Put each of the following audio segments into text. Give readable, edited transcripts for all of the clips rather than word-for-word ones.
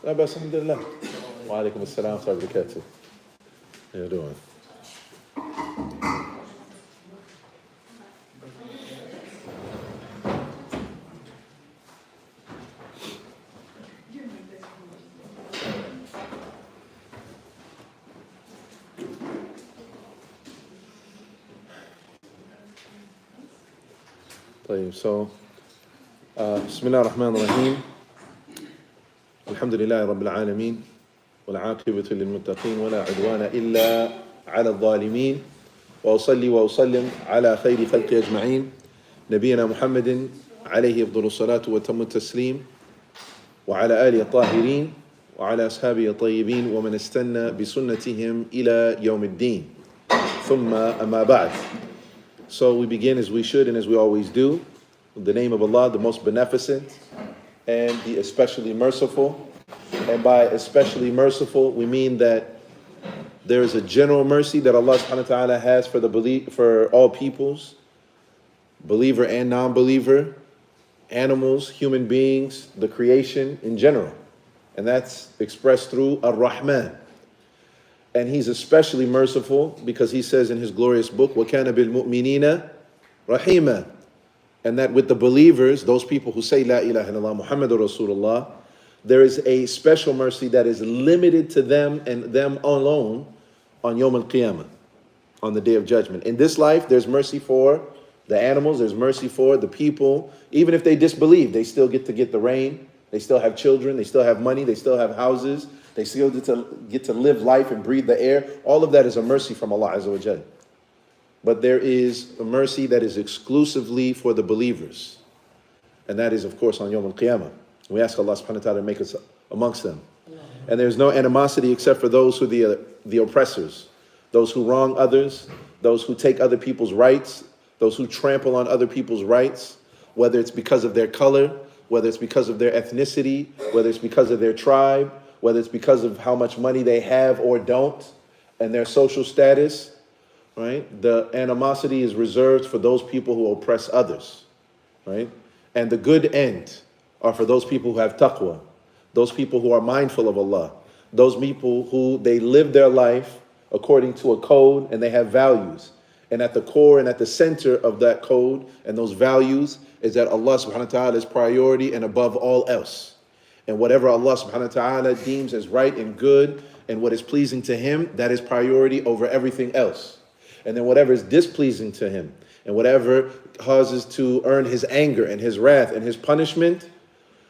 لا بس الحمد لله. وعليكم السلام ورحمة الله وبركاته. How you doing? طيب, so بسم الله الرحمن الرحيم. الحمد لله رب العالمين والعاقبة للمتقين ولا عدوان إلا على الظالمين وأصلي وأسلم على خير خلق أجمعين نبينا محمد عليه أفضل الصلاة وتم التسليم وعلى آله الطاهرين وعلى أصحابه الطيبين ومن استنى بسنتهم إلى يوم الدين ثم أما بعد. So we begin as we should and as we always do, in the name of Allah, the most beneficent and the especially merciful. And by especially merciful, we mean that there is a general mercy that Allah subhanahu wa ta'ala has for all peoples, believer and non-believer, animals, human beings, the creation in general. And that's expressed through Ar-Rahman. And he's especially merciful because he says in his glorious book, وَكَانَ بِالْمُؤْمِنِينَ رَحِيمًا. And that with the believers, those people who say La ilaha illallah Muhammadur Rasulullah, there is a special mercy that is limited to them and them alone on Yawm al-Qiyamah, on the Day of Judgment. In this life, there's mercy for the animals, there's mercy for the people. Even if they disbelieve, they still get to get the rain, they still have children, they still have money, they still have houses, they still get to live life and breathe the air. All of that is a mercy from Allah Azza wa Jal. But there is a mercy that is exclusively for the believers. And that is, of course, on Yawm al-Qiyamah. We ask Allah subhanahu wa ta'ala to make us amongst them. And there's no animosity except for those who are the oppressors, those who wrong others, those who take other people's rights, those who trample on other people's rights, whether it's because of their color, whether it's because of their ethnicity, whether it's because of their tribe, whether it's because of how much money they have or don't, and their social status, right? The animosity is reserved for those people who oppress others, right? And the good end are for those people who have taqwa, those people who are mindful of Allah, those people who they live their life according to a code and they have values. And at the core and at the center of that code and those values is that Allah subhanahu wa ta'ala is priority and above all else. And whatever Allah subhanahu wa ta'ala deems as right and good and what is pleasing to Him, that is priority over everything else. And then whatever is displeasing to Him and whatever causes to earn His anger and His wrath and His punishment,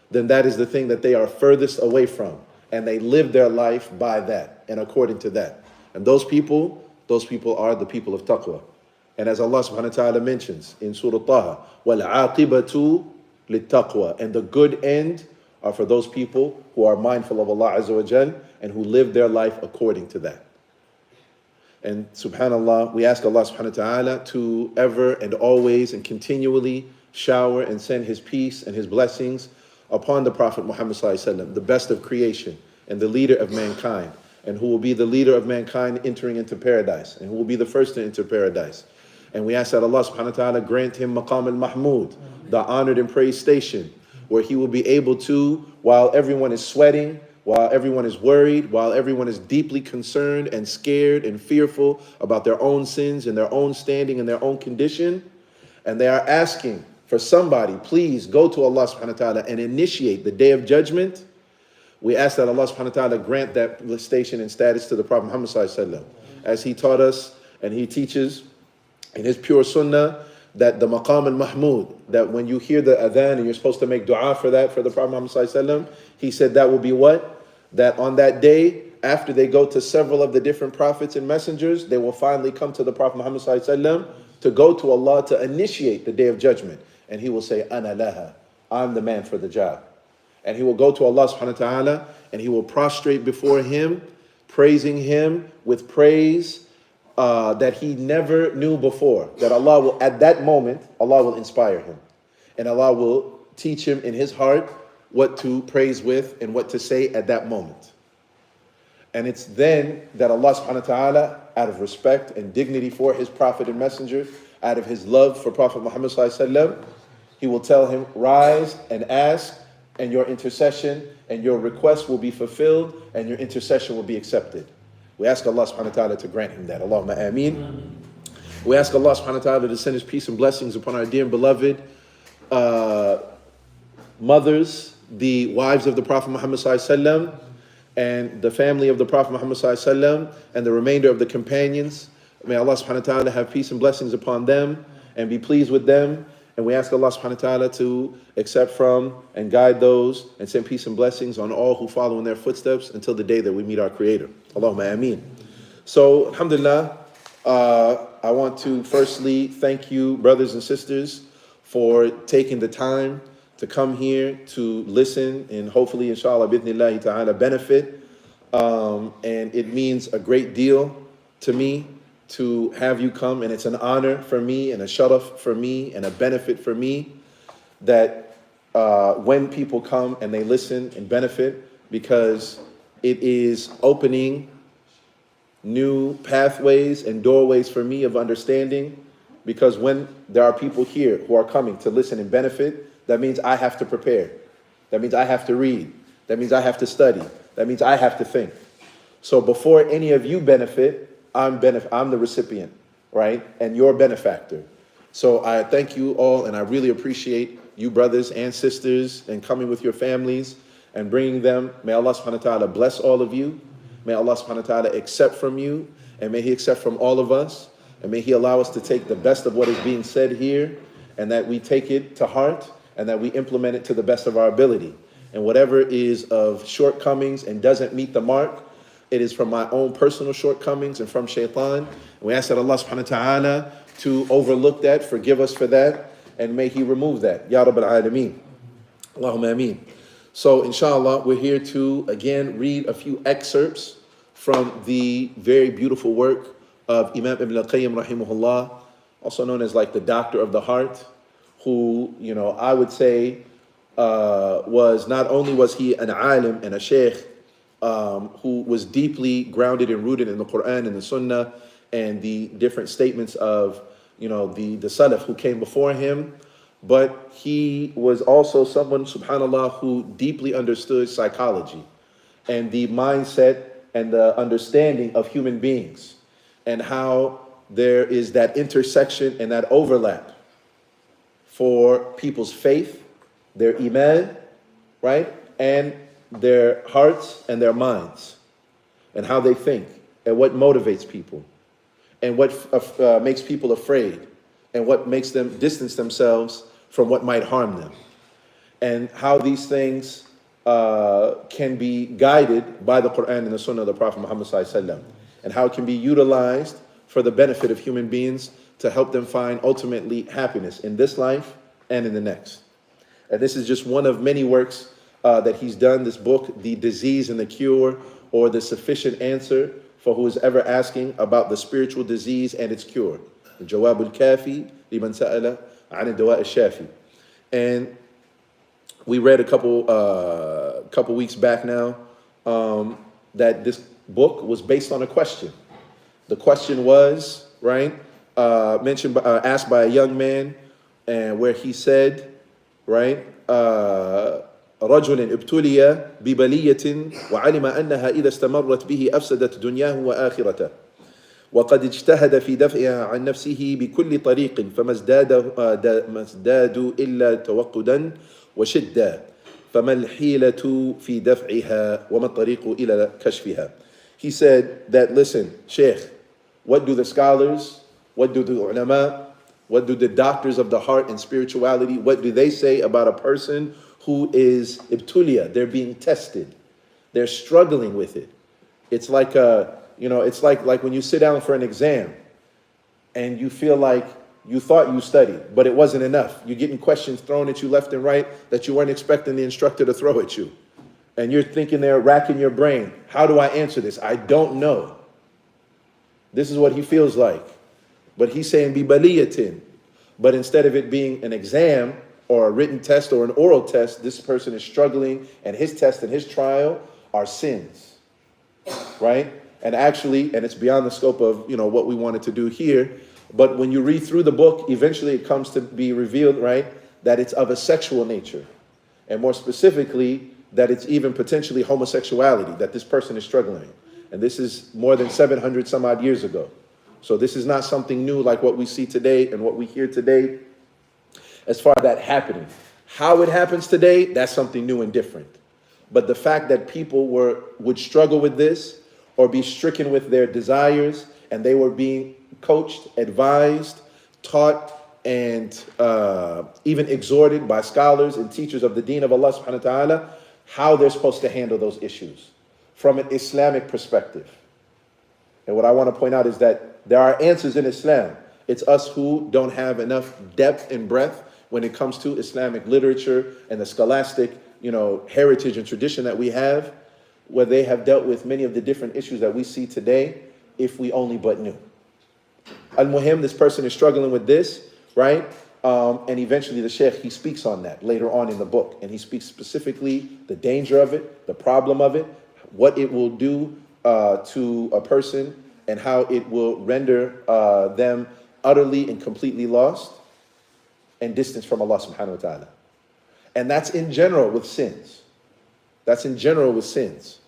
then that is the thing that they are furthest away from. And they live their life by that and according to that. And those people are the people of taqwa. And as Allah subhanahu wa ta'ala mentions in Surah Taha, وَالْعَاقِبَةُ لِلتَّقْوَى. And the good end are for those people who are mindful of Allah Azza wa Jal and who live their life according to that. And subhanAllah, we ask Allah subhanahu wa ta'ala to ever and always and continually shower and send His peace and His blessings upon the Prophet Muhammad sallallahu alaihi wasallam, the best of creation and the leader of mankind, and who will be the leader of mankind entering into paradise, and who will be the first to enter paradise. And we ask that Allah subhanahu wa ta'ala grant him maqam al-mahmud, the honored and praised station, where he will be able to, while everyone is sweating, while everyone is worried, while everyone is deeply concerned and scared and fearful about their own sins and their own standing and their own condition, and they are asking for somebody, please go to Allah subhanahu wa ta'ala and initiate the Day of Judgment. We ask that Allah subhanahu wa ta'ala grant that station and status to the Prophet Muhammad sallallahu alaihi wasallam, as he taught us and he teaches in his pure sunnah, that the maqam al-mahmud, that when you hear the adhan and you're supposed to make dua for that, for the Prophet Muhammad sallallahu alaihi wasallam, he said that will be what? That on that day, after they go to several of the different prophets and messengers, they will finally come to the Prophet Muhammad sallallahu alaihi wasallam to go to Allah to initiate the Day of Judgment. And he will say, Ana laha, I'm the man for the job. And he will go to Allah subhanahu wa ta'ala and he will prostrate before Him, praising Him with praise that he never knew before. That Allah will, at that moment, Allah will inspire him. And Allah will teach him in his heart what to praise with and what to say at that moment. And it's then that Allah subhanahu wa ta'ala, out of respect and dignity for His Prophet and Messenger, out of His love for Prophet Muhammad sallallahu alaihi wasallam, He will tell him, rise and ask and your intercession and your request will be fulfilled and your intercession will be accepted. We ask Allah subhanahu wa ta'ala to grant him that. Allahumma ameen. We ask Allah subhanahu wa ta'ala to send his peace and blessings upon our dear and beloved mothers, the wives of the Prophet Muhammad sallallahu alaihi wasallam, and the family of the Prophet Muhammad sallallahu alaihi wasallam, and the remainder of the companions. May Allah subhanahu wa ta'ala have peace and blessings upon them and be pleased with them. And we ask Allah subhanahu wa ta'ala to accept from and guide those and send peace and blessings on all who follow in their footsteps until the day that we meet our Creator. Allahumma ameen. So, alhamdulillah, I want to firstly thank you, brothers and sisters, for taking the time to come here to listen and hopefully, inshallah, bidhnillahi ta'ala, benefit. And it means a great deal to me to have you come, and it's an honor for me and a sharaf for me and a benefit for me that when people come and they listen and benefit, because it is opening new pathways and doorways for me of understanding, because when there are people here who are coming to listen and benefit, that means I have to prepare. That means I have to read. That means I have to study. That means I have to think. So before any of you benefit, I'm the recipient, right? And you're a benefactor. So I thank you all, and I really appreciate you brothers and sisters and coming with your families and bringing them. May Allah subhanahu wa ta'ala bless all of you. May Allah subhanahu wa ta'ala accept from you, and may He accept from all of us. And may He allow us to take the best of what is being said here, and that we take it to heart, and that we implement it to the best of our ability. And whatever is of shortcomings and doesn't meet the mark, it is from my own personal shortcomings and from shaitan. And we ask that Allah subhanahu wa ta'ala to overlook that, forgive us for that, and may He remove that. Ya Rabbal Alameen. Allahumma ameen. So inshallah, we're here to again read a few excerpts from the very beautiful work of Imam Ibn Al-Qayyim rahimahullah, also known as like the doctor of the heart, who, I would say was not only was he an alim and a sheikh, who was deeply grounded and rooted in the Quran and the Sunnah and the different statements of, the Salaf who came before him. But he was also someone, subhanAllah, who deeply understood psychology and the mindset and the understanding of human beings and how there is that intersection and that overlap for people's faith, their iman, right? And their hearts and their minds, and how they think, and what motivates people, and what makes people afraid, and what makes them distance themselves from what might harm them, and how these things can be guided by the Quran and the Sunnah of the Prophet Muhammad sallallahu alaihi wasallam, and how it can be utilized for the benefit of human beings to help them find ultimately happiness in this life and in the next. And this is just one of many works that he's done, this book, The Disease and the Cure, or The Sufficient Answer for who is ever asking about the spiritual disease and its cure. The Jawab al-Kafi liman sa'ala an ad-dawa al-shafi. And we read a couple weeks back now that this book was based on a question. The question was, right, asked by a young man, and where he said, right, رجل ابتلي ببلية وعلم أنها إذا استمرت به أفسدت دنياه وآخرته وقد اجتهد في دفعها عن نفسه بكل طريق فما ازدادوا إلا توقدا وشدة فما الحيلة في دفعها وما الطريق إلى كشفها. He said that, listen, Sheikh, what do the scholars, what do the ulama, what do the doctors of the heart and spirituality, what do they say about a person who is ibtulia? They're being tested. They're struggling with it. It's like it's like when you sit down for an exam and you feel like you thought you studied, but it wasn't enough. You're getting questions thrown at you left and right that you weren't expecting the instructor to throw at you. And you're thinking there, racking your brain. How do I answer this? I don't know. This is what he feels like. But he's saying, bi baliyatin. But instead of it being an exam or a written test or an oral test, this person is struggling, and his test and his trial are sins, right? And actually, and it's beyond the scope of, what we wanted to do here, but when you read through the book, eventually it comes to be revealed, right, that it's of a sexual nature. And more specifically, that it's even potentially homosexuality that this person is struggling with. And this is more than 700 some odd years ago. So this is not something new like what we see today and what we hear today as far as that happening. How it happens today, that's something new and different. But the fact that people would struggle with this or be stricken with their desires, and they were being coached, advised, taught, and even exhorted by scholars and teachers of the deen of Allah subhanahu wa ta'ala, how they're supposed to handle those issues from an Islamic perspective. And what I want to point out is that there are answers in Islam. It's us who don't have enough depth and breadth when it comes to Islamic literature and the scholastic, heritage and tradition that we have, where they have dealt with many of the different issues that we see today, if we only but knew. Al-Muhim, this person is struggling with this, right? And eventually the Sheikh, he speaks on that later on in the book. And he speaks specifically the danger of it, the problem of it, what it will do to a person, and how it will render them utterly and completely lost and distant from Allah subhanahu wa ta'ala. And that's in general with sins. That's in general with sins.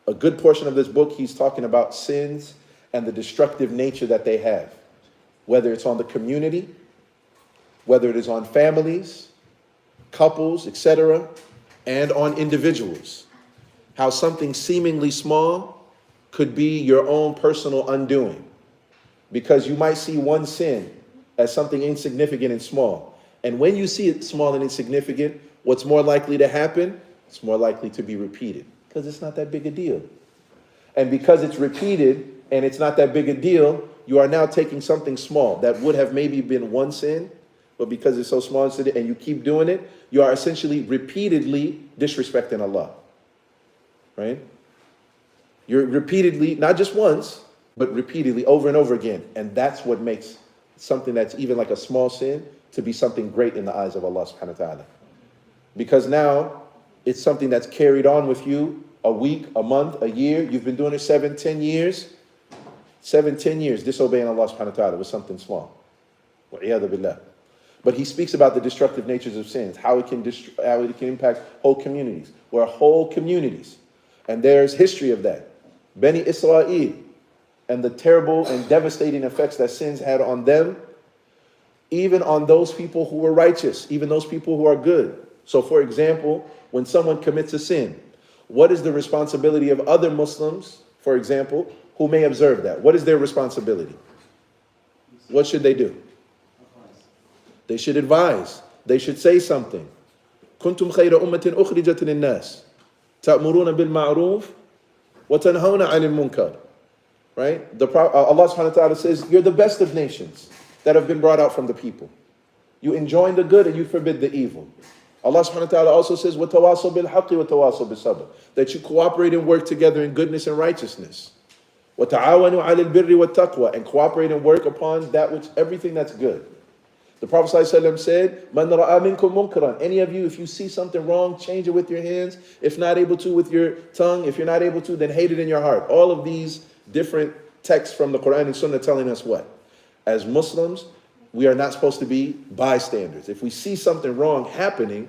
A good portion of this book, he's talking about sins and the destructive nature that they have, whether it's on the community, whether it is on families, couples, etc., and on individuals. How something seemingly small could be your own personal undoing. Because you might see one sin as something insignificant and small. And when you see it small and insignificant, what's more likely to happen? It's more likely to be repeated, because it's not that big a deal. And because it's repeated and it's not that big a deal, you are now taking something small that would have maybe been one sin, but because it's so small and you keep doing it, you are essentially repeatedly disrespecting Allah. Right? You're repeatedly, not just once, but repeatedly over and over again. And that's what makes something that's even like a small sin to be something great in the eyes of Allah subhanahu wa ta'ala. Because now it's something that's carried on with you a week, a month, a year. You've been doing it 7, 10 years. 7, 10 years disobeying Allah subhanahu wa ta'ala with something small. Wa'iyadu billah. But he speaks about the destructive natures of sins, how it can impact whole communities, where whole communities, and there's history of that. Bani Israel and the terrible and devastating effects that sins had on them, even on those people who were righteous, even those people who are good. So for example, when someone commits a sin, what is the responsibility of other Muslims, for example, who may observe that? What is their responsibility? What should they do? They should advise. They should say something. كنتم خير أمة أخرجت للناس تأمرون بالمعروف وتنهون عن المنكر. Right? Allah subhanahu wa ta'ala says, you're the best of nations that have been brought out from the people. You enjoin the good and you forbid the evil. Allah subhanahu wa ta'ala also says, وَتَوَاصَوْا بِالْحَقِّ وَتَوَاصَوْا بِالصَّبْرِ, that you cooperate and work together in goodness and righteousness. وَتَعَاوَنُوا عَلَى الْبِرِّ وَالتَّقْوَى, and cooperate and work upon that which, everything that's good. The Prophet ﷺ said, مَنْ رَأَى مِنْكُمْ مُنْكَرًا, any of you, if you see something wrong, change it with your hands. If not able to, with your tongue. If you're not able to, then hate it in your heart. All of these different texts from the Quran and Sunnah telling us what? As Muslims, we are not supposed to be bystanders. If we see something wrong happening,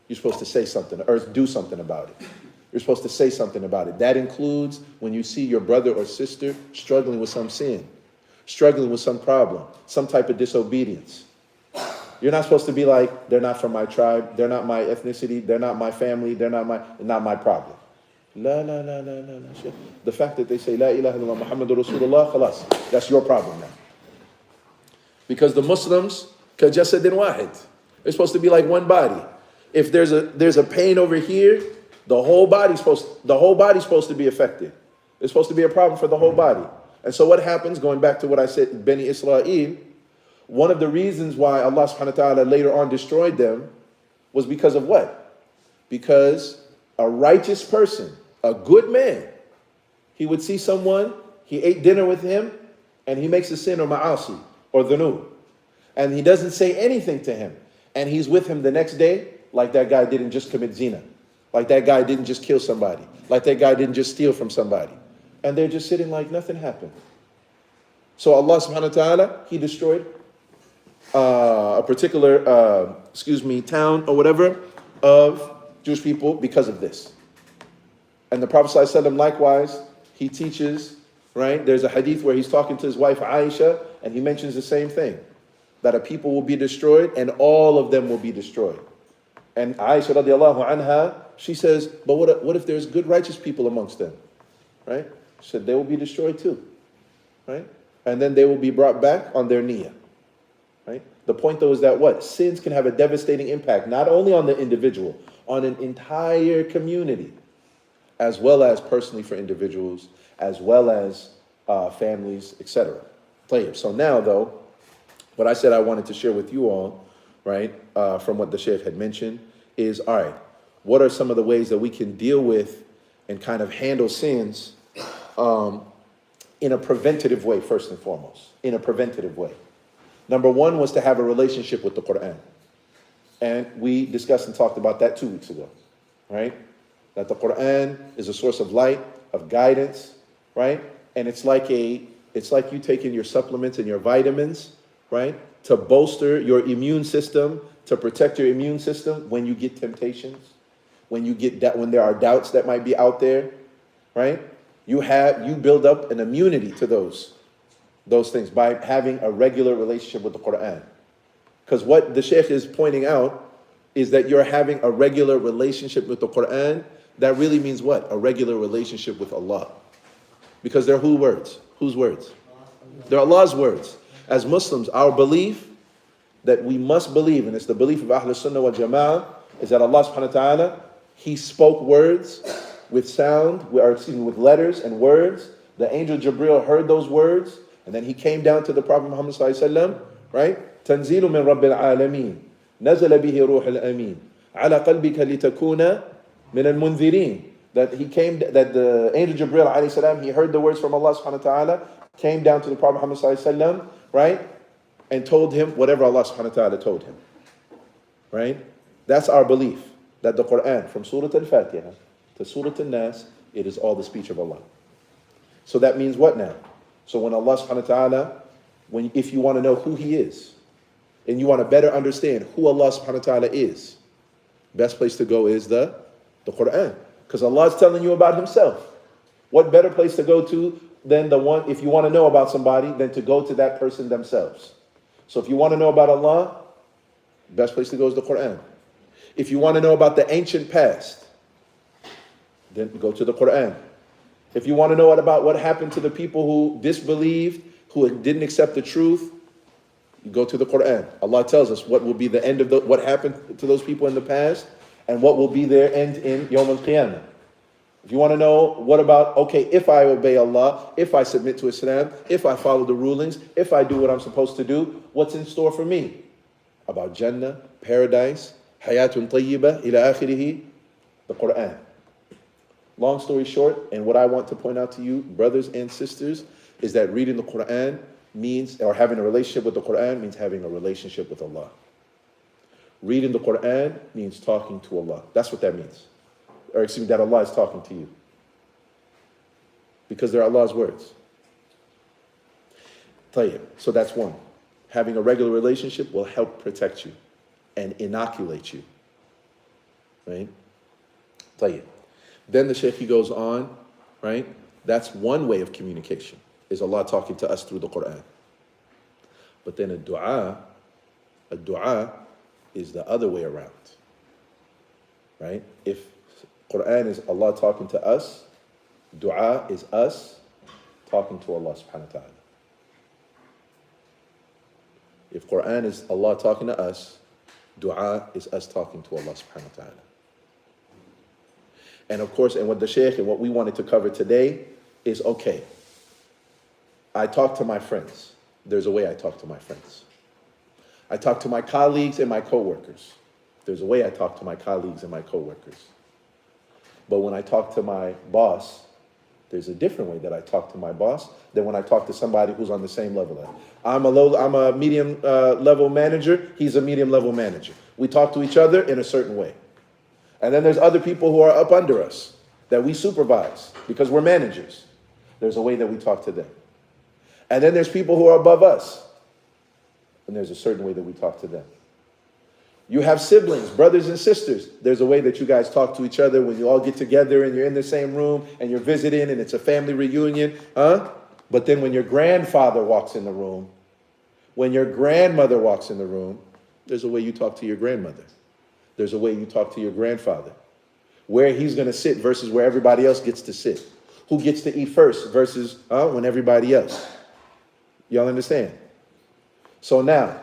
you're supposed to say something or do something about it. You're supposed to say something about it. That includes when you see your brother or sister struggling with some sin, struggling with some problem, some type of disobedience. You're not supposed to be like, they're not from my tribe, they're not my ethnicity, they're not my family, they're not my problem. La. The fact that they say, La ilaha illallah Muhammadur Rasulullah, khalas, that's your problem now. Because the Muslims, kajasadin wahid, they're supposed to be like one body. If there's a pain over here, the whole body's supposed to be affected. It's supposed to be a problem for the whole body. And so what happens, going back to what I said, Bani Israel, one of the reasons why Allah subhanahu wa ta'ala later on destroyed them was because of what? Because a righteous person, a good man, he would see someone, he ate dinner with him, and he makes a sin or ma'asi, or dhunub, and he doesn't say anything to him, and he's with him the next day, like that guy didn't just commit zina, like that guy didn't just kill somebody, like that guy didn't just steal from somebody, and they're just sitting like nothing happened. So Allah subhanahu wa ta'ala, he destroyed a particular, town or whatever, of Jewish people because of this. And the Prophet ﷺ likewise, he teaches, right? There's a hadith where he's talking to his wife Aisha, and he mentions the same thing, that a people will be destroyed and all of them will be destroyed. And Aisha radiallahu anha, she says, but what if there's good righteous people amongst them? Right? She said, they will be destroyed too. Right? And then they will be brought back on their niyyah. Right? The point though is that what? Sins can have a devastating impact, not only on the individual, on an entire community, as well as personally for individuals, as well as families, etc. So now though, what I said I wanted to share with you all, right, from what the Sheikh had mentioned, is, all right, what are some of the ways that we can deal with and kind of handle sins in a preventative way, first and foremost, in a preventative way. Number one was to have a relationship with the Quran. And we discussed and talked about that 2 weeks ago, right? That the Quran is a source of light, of guidance, right? And it's like you taking your supplements and your vitamins, right? To bolster your immune system, to protect your immune system when you get temptations, when there are doubts that might be out there, right? You build up an immunity to those things by having a regular relationship with the Quran. Because what the Sheikh is pointing out is that you're having a regular relationship with the Quran. That really means what? A regular relationship with Allah. Because they're whose words? Whose words? They're Allah's words. As Muslims, our belief that we must believe, and it's the belief of Ahlul Sunnah wal Jama'ah, is that Allah subhanahu wa ta'ala, He spoke words with with letters and words. The angel Jibreel heard those words, and then he came down to the Prophet Muhammad sallallahu alaihi wasallam, right? Tanzilu min Rabbil Alameen, nazala bihi ruhul Ameen, ala qalbika litakuna min al-munzirin. That the angel Jibreel alayhi salam, he heard the words from Allah subhanahu wa ta'ala, came down to the Prophet Muhammad sallallahu alaihi wasallam, right? And told him whatever Allah subhanahu wa ta'ala told him. Right? That's our belief. That the Quran, from Surah Al-Fatiha to Surah Al-Nas, it is all the speech of Allah. So that means what now? So when Allah subhanahu wa ta'ala, if you want to know who He is, and you want to better understand who Allah subhanahu wa ta'ala is, best place to go is the Quran. Because Allah is telling you about Himself. What better place to go to than the one, if you want to know about somebody, than to go to that person themselves. So if you want to know about Allah, best place to go is the Quran. If you want to know about the ancient past, then go to the Quran. If you want to know about what happened to the people who disbelieved, who didn't accept the truth, you go to the Quran. Allah tells us what will be the end of what happened to those people in the past and what will be their end in Yawm al-Qiyamah. If you want to know what about, okay, if I obey Allah, if I submit to Islam, if I follow the rulings, if I do what I'm supposed to do, what's in store for me? About Jannah, paradise, Hayatun Tayyibah, ila akhirihi, the Quran. Long story short, and what I want to point out to you, brothers and sisters, is that reading the Quran means, or having a relationship with the Quran means having a relationship with Allah. Reading the Quran means talking to Allah. That's what that means. Or excuse me, that Allah is talking to you. Because they're Allah's words. Tayyib. So that's one. Having a regular relationship will help protect you and inoculate you. Right? Tayyib. Then the Shaykh, he goes on, right? That's one way of communication, is Allah talking to us through the Quran. But then a dua is the other way around. Right? If Quran is Allah talking to us, dua is us talking to Allah subhanahu wa ta'ala. If Quran is Allah talking to us, dua is us talking to Allah subhanahu wa ta'ala. And of course, and what the Shaykh and what we wanted to cover today is, okay, I talk to my friends. There's a way I talk to my friends. I talk to my colleagues and my coworkers. There's a way I talk to my colleagues and my coworkers. But when I talk to my boss, there's a different way that I talk to my boss than when I talk to somebody who's on the same level. I'm a medium level manager. He's a medium level manager. We talk to each other in a certain way. And then there's other people who are up under us that we supervise because we're managers. There's a way that we talk to them. And then there's people who are above us. And there's a certain way that we talk to them. You have siblings, brothers and sisters. There's a way that you guys talk to each other when you all get together and you're in the same room and you're visiting and it's a family reunion, huh? But then when your grandfather walks in the room, when your grandmother walks in the room, there's a way you talk to your grandmother. There's a way you talk to your grandfather. Where he's going to sit versus where everybody else gets to sit. Who gets to eat first versus when everybody else. Y'all understand? So now,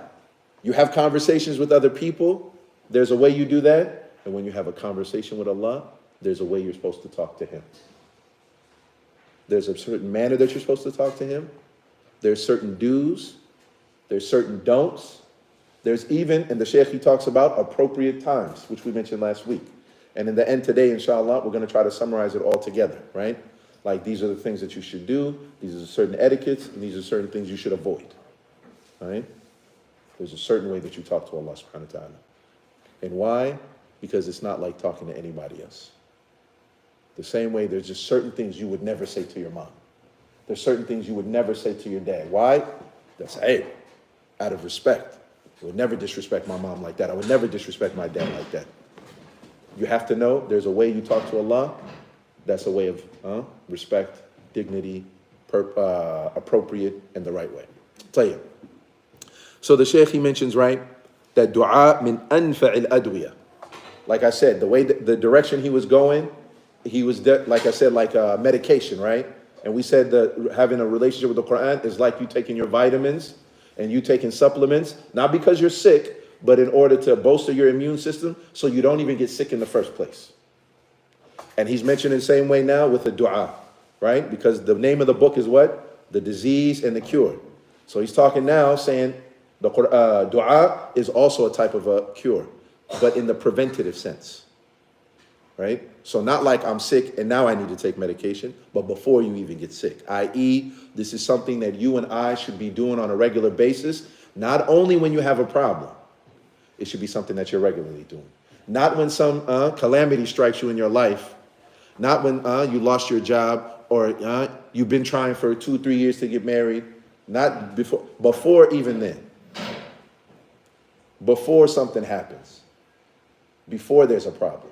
you have conversations with other people. There's a way you do that. And when you have a conversation with Allah, there's a way you're supposed to talk to Him. There's a certain manner that you're supposed to talk to Him. There's certain do's. There's certain don'ts. There's even, and the Shaykh, he talks about appropriate times, which we mentioned last week. And in the end today, inshallah, we're going to try to summarize it all together, right? Like these are the things that you should do. These are certain etiquettes, and these are certain things you should avoid, all right? There's a certain way that you talk to Allah subhanahu wa ta'ala. And why? Because it's not like talking to anybody else. The same way there's just certain things you would never say to your mom. There's certain things you would never say to your dad. Why? That's, hey, out of respect. I would never disrespect my mom like that. I would never disrespect my dad like that. You have to know there's a way you talk to Allah. That's a way of respect, dignity, appropriate, and the right way. Tayyib. So the Shaykh, he mentions, right, that dua min anfa'il adwiya. Like I said, the way the direction he was going, he was, like I said, like medication, right? And we said that having a relationship with the Quran is like you taking your vitamins and you taking supplements, not because you're sick, but in order to bolster your immune system so you don't even get sick in the first place. And he's mentioned in the same way now with the dua, right? Because the name of the book is what? The Disease and the Cure. So he's talking now saying the dua is also a type of a cure, but in the preventative sense, right? So not like I'm sick and now I need to take medication, but before you even get sick, i.e. this is something that you and I should be doing on a regular basis, not only when you have a problem. It should be something that you're regularly doing. Not when some calamity strikes you in your life, not when you lost your job or you've been trying for 2-3 years to get married, not before even then. Before something happens, before there's a problem,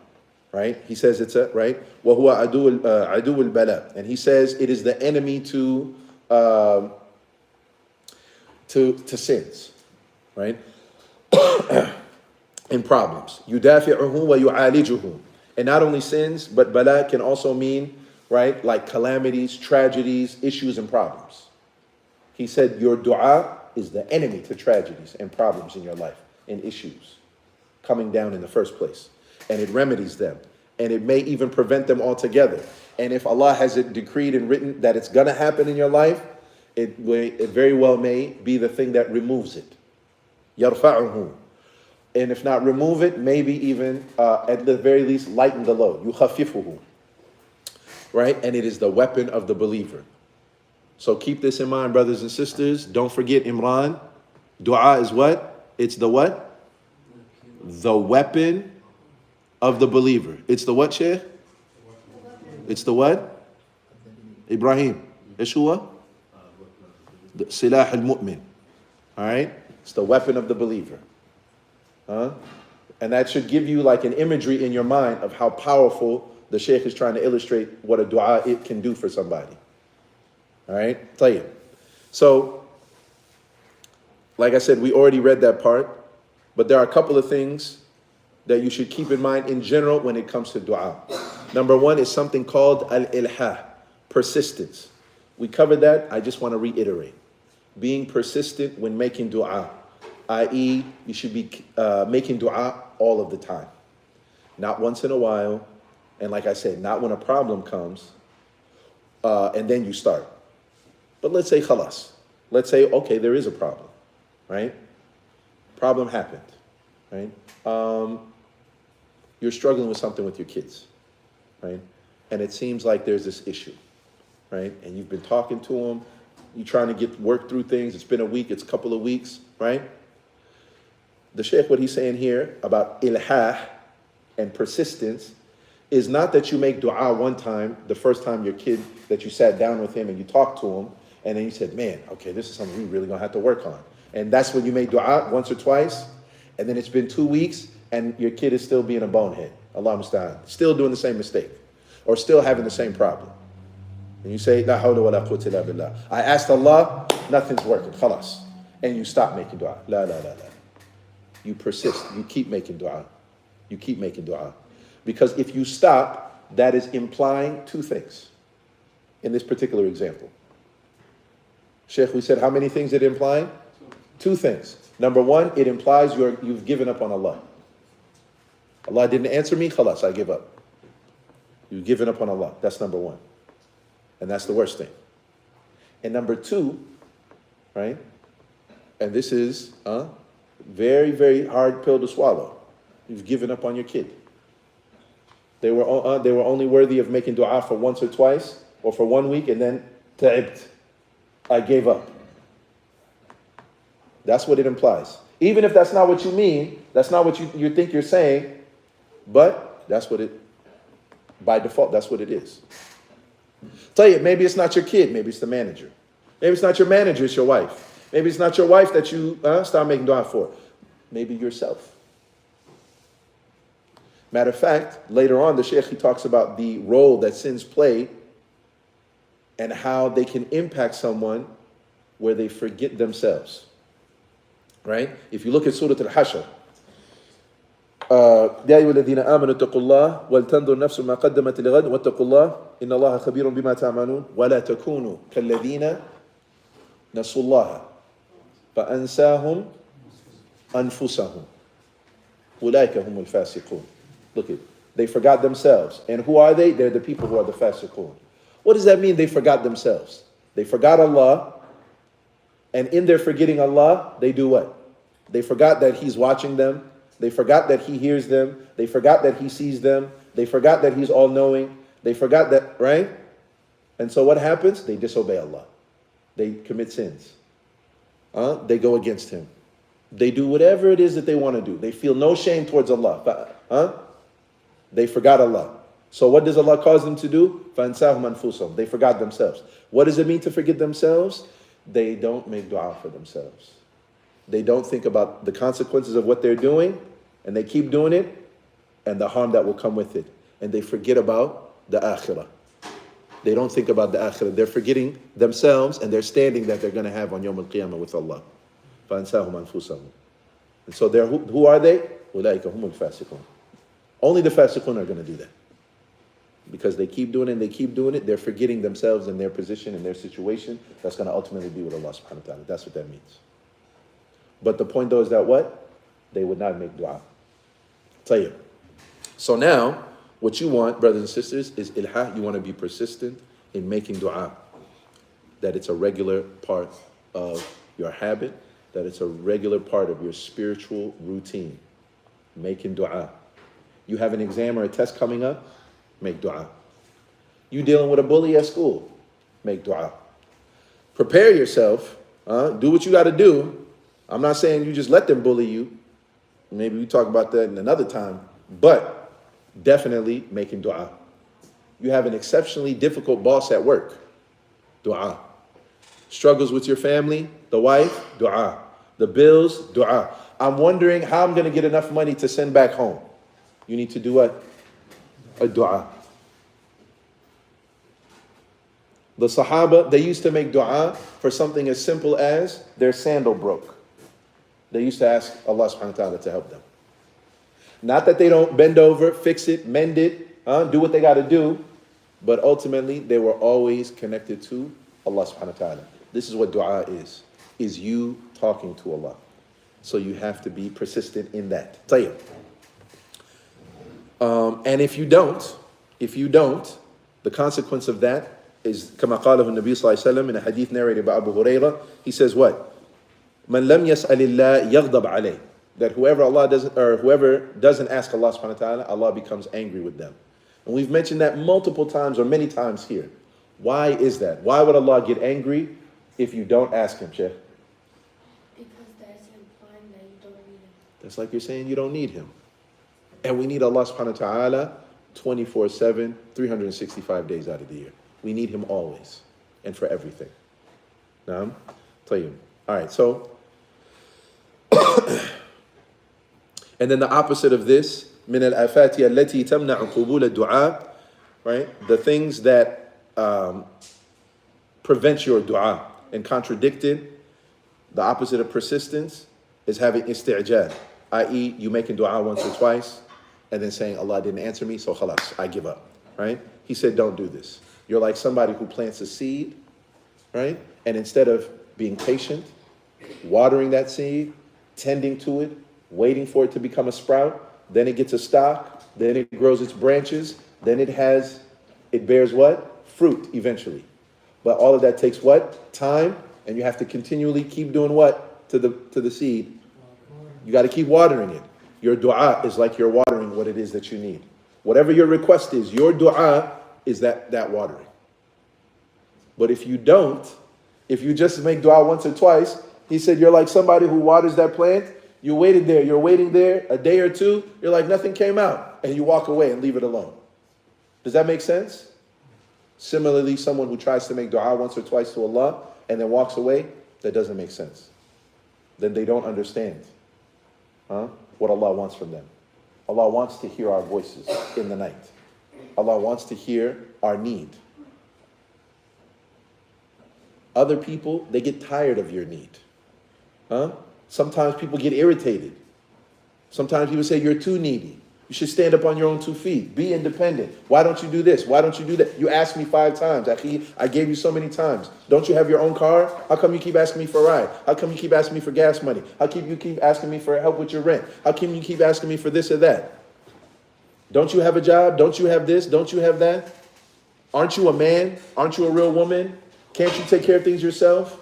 right? He says it's a, right? وَهُوَ عَدُوُ الْبَلَى. And he says it is the enemy to sins, right? And problems. يُدَافِعُهُ وَيُعَالِجُهُ. And not only sins, but bala can also mean, right, like calamities, tragedies, issues, and problems. He said your dua is the enemy to tragedies and problems in your life and issues coming down in the first place. And it remedies them. And it may even prevent them altogether. And if Allah has it decreed and written that it's going to happen in your life, it very well may be the thing that removes it. يَرْفَعُهُ. And if not remove it, maybe even at the very least lighten the load. يُخَفِّفُهُ. Right? And it is the weapon of the believer. So keep this in mind, brothers and sisters. Don't forget, Imran, dua is what? It's the what? The weapon of the believer. It's the what, Sheikh? It's the what? Ibrahim. Yeshua? The silah al-mu'min. All right? It's the weapon of the believer. And that should give you like an imagery in your mind of how powerful the Shaykh is trying to illustrate what a dua it can do for somebody. All right? Tayyib. So, like I said, we already read that part, but there are a couple of things that you should keep in mind in general when it comes to dua. Number one is something called al-ilhah, persistence. We covered that. I just want to reiterate. Being persistent when making dua, i.e. you should be making dua all of the time. Not once in a while, and like I said, not when a problem comes, and then you start. But let's say khalas. Let's say, okay, there is a problem, right? Problem happened, right? You're struggling with something with your kids, right? And it seems like there's this issue, right? And you've been talking to them, you're trying to work through things. It's been a week, it's a couple of weeks, right? The Shaykh, what he's saying here about ilhah and persistence is not that you make dua one time, the first time your kid, that you sat down with him and you talked to him, and then you said, man, okay, this is something we really gonna have to work on. And that's when you make dua once or twice, And then it's been 2 weeks and your kid is still being a bonehead. Allah musta'an. Still doing the same mistake. Or still having the same problem. And you say, La hawla wa la quwwata illa billah. I asked Allah, nothing's working. Khalas. And you stop making dua. La la la la. You persist. You keep making dua. You keep making dua. Because if you stop, that is implying two things in this particular example. Sheikh, we said how many things it implies? Two things. Number one, it implies you've given up on Allah. Allah didn't answer me, khalas, I give up. You've given up on Allah. That's number one. And that's the worst thing. And number two, right? And this is a very, very hard pill to swallow. You've given up on your kid. They were only worthy of making dua for once or twice, or for 1 week, and then ta'ibt. I gave up. That's what it implies. Even if that's not what you mean, that's not what you think you're saying, but that's what it, by default, that's what it is. Tell you, maybe it's not your kid, maybe it's the manager. Maybe it's not your manager, it's your wife. Maybe it's not your wife that you start making dua for. Maybe yourself. Matter of fact, later on, the Sheikh, he talks about the role that sins play and how they can impact someone where they forget themselves. Right? If you look at Surah Al-Hashr, يا أيها الذين آمنوا اتقوا الله ولتنظر نفس ما قدمت لغد واتقوا الله إن الله خبير بما تعملون ولا تكونوا كالذين نسوا الله فأنساهم أنفسهم أولئك هم الفاسقون. Look at, they forgot themselves. And who are they? They're the people who are the fasiqun. What does that mean, they forgot themselves? They forgot Allah, and in their forgetting Allah, they do what? They forgot that He's watching them. They forgot that He hears them. They forgot that He sees them. They forgot that He's all-knowing. They forgot that, right? And so what happens? They disobey Allah. They commit sins. They go against Him. They do whatever it is that they want to do. They feel no shame towards Allah. They forgot Allah. So what does Allah cause them to do? فَأَنْسَاهُمْ أَنفُسَهُمْ. They forgot themselves. What does it mean to forget themselves? They don't make dua for themselves. They don't think about the consequences of what they're doing, and they keep doing it, and the harm that will come with it. And they forget about the akhirah. They don't think about the akhirah. They're forgetting themselves and their standing that they're going to have on Yawm al-Qiyamah with Allah. فَأَنْسَاهُمْ أَنفُسَهُم. And so who are they? أُولَٰئِكَ هُمُ الْفَاسِقُونَ. Only the fasiqun are going to do that. Because they keep doing it and they keep doing it, they're forgetting themselves and their position and their situation. That's going to ultimately be with Allah subhanahu wa ta'ala. That's what that means. But the point though is that what? They would not make dua. Tell you. So now, what you want, brothers and sisters, is ilha. You want to be persistent in making dua. That it's a regular part of your habit. That it's a regular part of your spiritual routine. Making dua. You have an exam or a test coming up? Make dua. You dealing with a bully at school? Make dua. Prepare yourself. Do what you got to do. I'm not saying you just let them bully you. Maybe we talk about that in another time. But definitely making dua. You have an exceptionally difficult boss at work. Dua. Struggles with your family, the wife, dua. The bills, dua. I'm wondering how I'm going to get enough money to send back home. You need to do what? A dua. The Sahaba, they used to make dua for something as simple as their sandal broke. They used to ask Allah subhanahu wa ta'ala to help them. Not that they don't bend over, fix it, mend it, do what they got to do, but ultimately they were always connected to Allah subhanahu wa ta'ala. This is what dua is you talking to Allah. So you have to be persistent in that. Tayyib. And if you don't, the consequence of that is, كما قاله النبي صلى الله عليه وسلم in a hadith narrated by Abu Hurairah, he says what? من لم يسأل الله يغضب عليه. That whoever doesn't ask Allah subhanahu wa ta'ala, Allah becomes angry with them. And we've mentioned that multiple times or many times here. Why is that? Why would Allah get angry if you don't ask Him, Sheikh? Because that's implying that you don't need Him. That's like you're saying you don't need Him. And we need Allah subhanahu wa ta'ala 24/7, 365 days out of the year. We need Him always and for everything. Now, tell you. All right, so And then the opposite of this, من الآفات التي تمنع قبول الدعاء, right? The things that prevent your dua and contradict it, the opposite of persistence is having isti'jal, i.e. you making dua once or twice and then saying, Allah didn't answer me, so khalas, I give up, right? He said, don't do this. You're like somebody who plants a seed, right? And instead of being patient, watering that seed, tending to it, waiting for it to become a sprout, then it gets a stalk, then it grows its branches, then it bears what? Fruit eventually. But all of that takes what? Time, and you have to continually keep doing what to the seed? You got to keep watering it. Your dua is like you're watering what it is that you need. Whatever your request is, your dua is that watering. But if you don't, if you just make dua once or twice, he said you're like somebody who waters that plant. You waited there, you're waiting there a day or two, you're like nothing came out, and you walk away and leave it alone. Does that make sense? Similarly, someone who tries to make dua once or twice to Allah and then walks away, that doesn't make sense. Then they don't understand what Allah wants from them. Allah wants to hear our voices in the night. Allah wants to hear our need. Other people, they get tired of your need. Sometimes people get irritated. Sometimes people say, you're too needy. You should stand up on your own 2 feet. Be independent. Why don't you do this? Why don't you do that? You asked me 5 times. I gave you so many times. Don't you have your own car? How come you keep asking me for a ride? How come you keep asking me for gas money? How come you keep asking me for help with your rent? How come you keep asking me for this or that? Don't you have a job? Don't you have this? Don't you have that? Aren't you a man? Aren't you a real woman? Can't you take care of things yourself?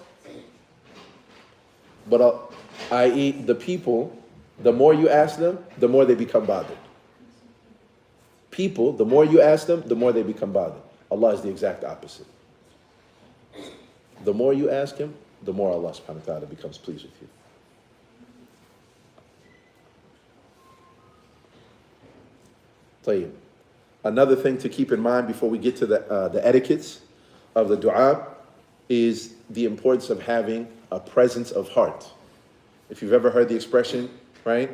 But i.e. the people, the more you ask them, the more they become bothered. People, the more you ask them, the more they become bothered. Allah is the exact opposite. The more you ask Him, the more Allah subhanahu wa ta'ala becomes pleased with you. Tayyib. Another thing to keep in mind before we get to the etiquettes of the dua is the importance of having a presence of heart. If you've ever heard the expression, right?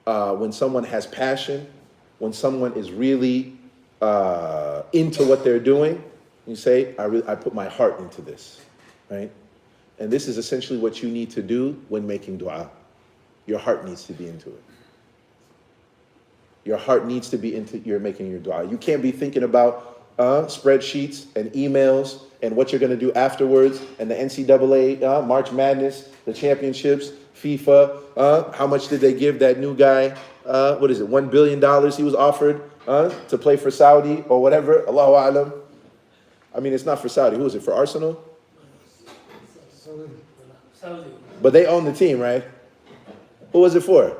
When someone has passion, when someone is really into what they're doing, you say, I put my heart into this, right? And this is essentially what you need to do when making dua. Your heart needs to be into it. Your heart needs to be into you're making your dua. You can't be thinking about spreadsheets and emails and what you're going to do afterwards and the NCAA, March Madness, the championships, FIFA, how much did they give that new guy, $1 billion he was offered to play for Saudi or whatever, Allahu A'lam. I mean, it's not for Saudi. Who is it, for Arsenal? Saudi. But they own the team, right? Who was it for?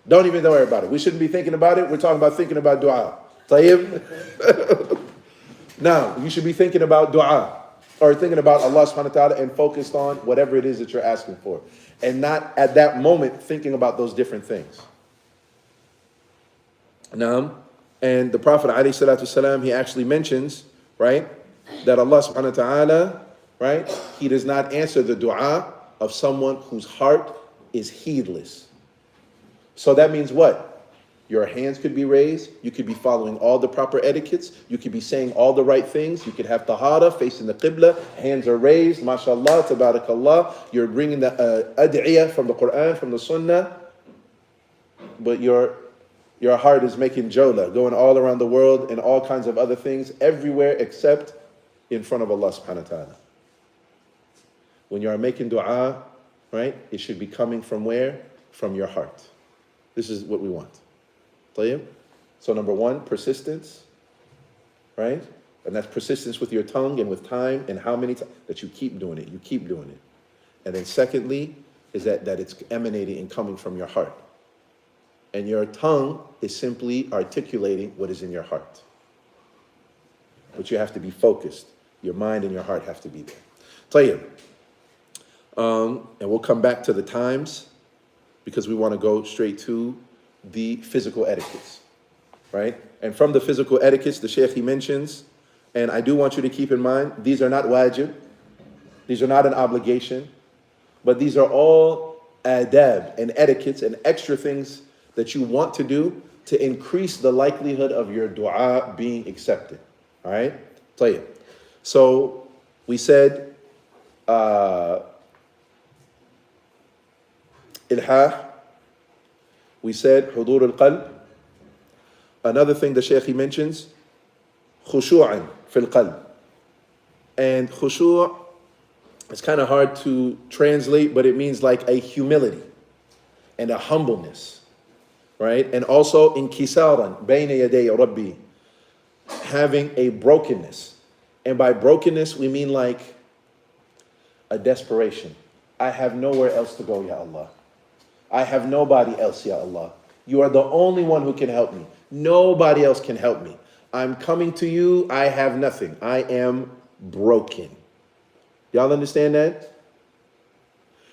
Don't even worry about it. We shouldn't be thinking about it. We're talking about thinking about dua. Tayyib? Now, you should be thinking about dua or thinking about Allah subhanahu wa ta'ala and focused on whatever it is that you're asking for. And not at that moment thinking about those different things. Now, and the Prophet alayhi salatu wasalam, he actually mentions, right, that Allah subhanahu wa ta'ala, right, He does not answer the dua of someone whose heart is heedless. So that means what? Your hands could be raised. You could be following all the proper etiquettes. You could be saying all the right things. You could have tahara, facing the qibla. Hands are raised. MashaAllah, tabarakallah. You're bringing the ad'iyah from the Quran, from the Sunnah. But your heart is making jola, going all around the world and all kinds of other things, everywhere except in front of Allah subhanahu wa ta'ala. When you are making dua, right, it should be coming from where? From your heart. This is what we want. So number 1, persistence, right? And that's persistence with your tongue and with time and how many times that you keep doing it. You keep doing it. And then secondly is that it's emanating and coming from your heart. And your tongue is simply articulating what is in your heart. But you have to be focused. Your mind and your heart have to be there. Tayyib. And we'll come back to the times because we want to go straight to the physical etiquettes, right? And from the physical etiquettes, the Sheikh, he mentions, and I do want you to keep in mind, these are not wajib, these are not an obligation, but these are all adab and etiquettes and extra things that you want to do to increase the likelihood of your dua being accepted. All right? طيب. So we said ilhah. We said hudur al-qalb. Another thing the Shaykh he mentions, khushu'an fil qalb. And khushu' it's kind of hard to translate, but it means like a humility and a humbleness, right? And also inkisaran bayna yaday rabbi, having a brokenness. And by brokenness, we mean like a desperation. I have nowhere else to go, Ya Allah. I have nobody else, Ya Allah. You are the only one who can help me. Nobody else can help me. I'm coming to you. I have nothing. I am broken. Y'all understand that?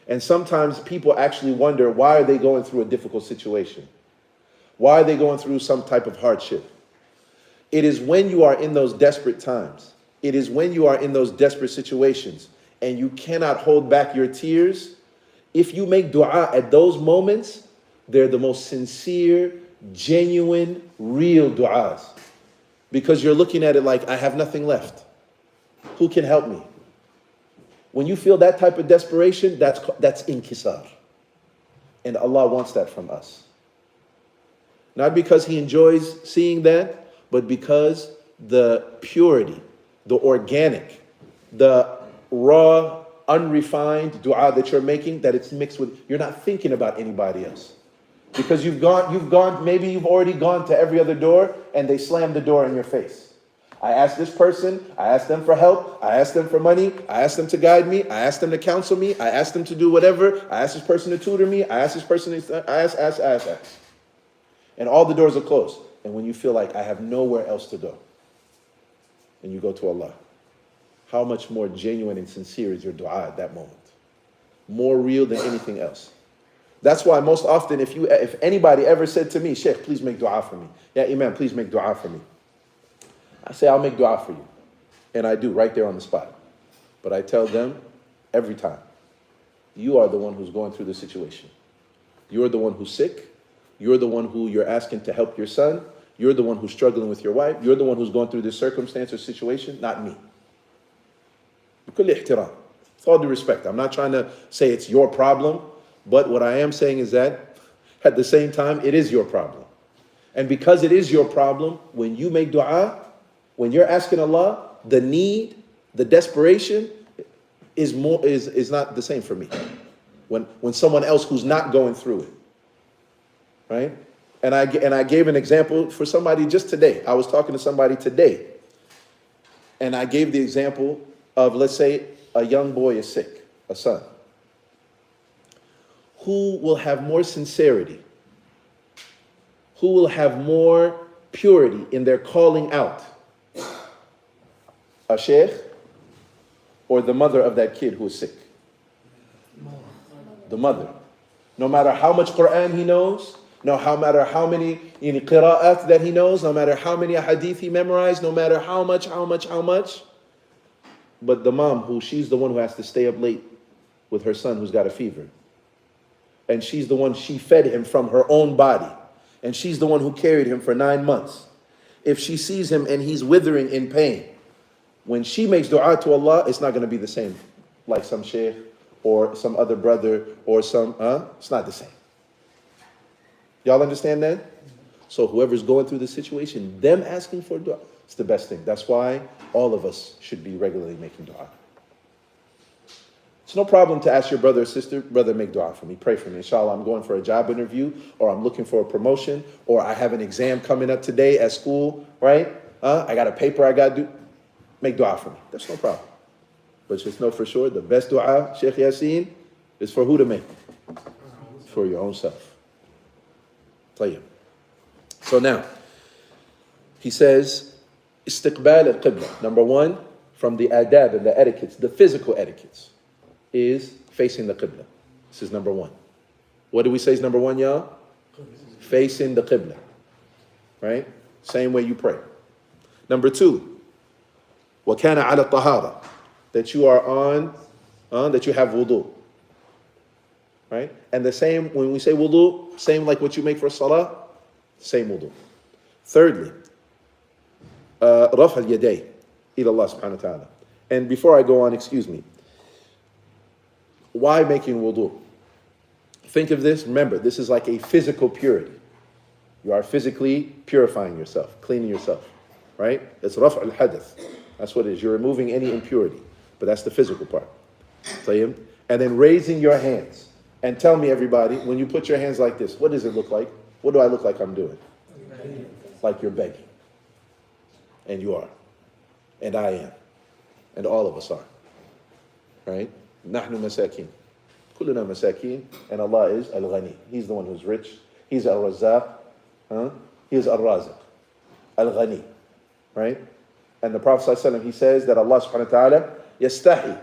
And sometimes people actually wonder, why are they going through a difficult situation? Why are they going through some type of hardship? It is when you are in those desperate times. It is when you are in those desperate situations and you cannot hold back your tears. If you make dua at those moments, they're the most sincere, genuine, real du'as. Because you're looking at it like, I have nothing left. Who can help me? When you feel that type of desperation, that's inkisar. And Allah wants that from us. Not because He enjoys seeing that, but because the purity, the organic, the raw, unrefined dua that you're making, that it's mixed with, you're not thinking about anybody else. Because maybe you've already gone to every other door and they slammed the door in your face. I asked this person, I asked them for help, I asked them for money, I asked them to guide me, I asked them to counsel me, I asked them to do whatever, I asked this person to tutor me, I asked this person to, I asked. And all the doors are closed. And when you feel like I have nowhere else to go, and you go to Allah, how much more genuine and sincere is your dua at that moment? More real than anything else. That's why most often if anybody ever said to me, Sheikh, please make dua for me. Yeah, Imam, please make dua for me. I say, I'll make dua for you. And I do right there on the spot. But I tell them every time, you are the one who's going through the situation. You're the one who's sick. You're the one who you're asking to help your son. You're the one who's struggling with your wife. You're the one who's going through this circumstance or situation, not me. بكل احترام. With all due respect, I'm not trying to say it's your problem, but what I am saying is that at the same time, it is your problem. And because it is your problem, when you make dua, when you're asking Allah, the need, the desperation is not the same for me. When someone else who's not going through it, right? And I gave an example for somebody just today. I was talking to somebody today, and I gave the example of, let's say, a young boy is sick, a son. Who will have more sincerity? Who will have more purity in their calling out? A sheikh or the mother of that kid who is sick? The mother. No matter how much Quran he knows, no matter how many qira'at that he knows, no matter how many hadith he memorized, no matter how much, but the mom, she's the one who has to stay up late with her son who's got a fever. And she's the one, she fed him from her own body. And she's the one who carried him for 9 months. If she sees him and he's withering in pain, when she makes dua to Allah, it's not going to be the same like some sheikh or some other brother or it's not the same. Y'all understand that? So whoever's going through the situation, them asking for dua, it's the best thing. That's why all of us should be regularly making dua. It's no problem to ask your brother or sister, brother, make dua for me, pray for me. Inshallah, I'm going for a job interview, or I'm looking for a promotion, or I have an exam coming up today at school, right? I got a paper I got to do. Make dua for me. That's no problem. But just know for sure, the best dua, Sheikh Yasin, is for who to make? For your own self. طيب. So now, he says, istiqbal al-qibla. Number one, from the adab and the etiquettes, the physical etiquettes, is facing the qibla. This is number one. What do we say is number one, y'all? Facing the qibla. Right? Same way you pray. Number two, وَكَانَ عَلَى الطَّهَارَةِ, that you are on, that you have wudu. right? And the same, when we say wudu, same like what you make for salah, same wudu. Thirdly, رفع اليدين إلى الله سبحانه وتعالى. And before I go on, excuse me, why making wudu? Think of this, remember, this is like a physical purity. You are physically purifying yourself, cleaning yourself, right? It's رفع الحدث. That's what it is. You're removing any impurity, but that's the physical part. And then raising your hands. And tell me, everybody, when you put your hands like this, what does it look like? What do I look like I'm doing? Like you're begging. And you are. And I am. And all of us are. Right? نحن مساكين. كلنا مساكين. And Allah is Al-Ghani. He's the one who's rich. He's Al-Razzaq. He is Al-Raziq. Al-Ghani. Right? And the Prophet ﷺ, he says that Allah subhanahu wa ta'ala yastahi.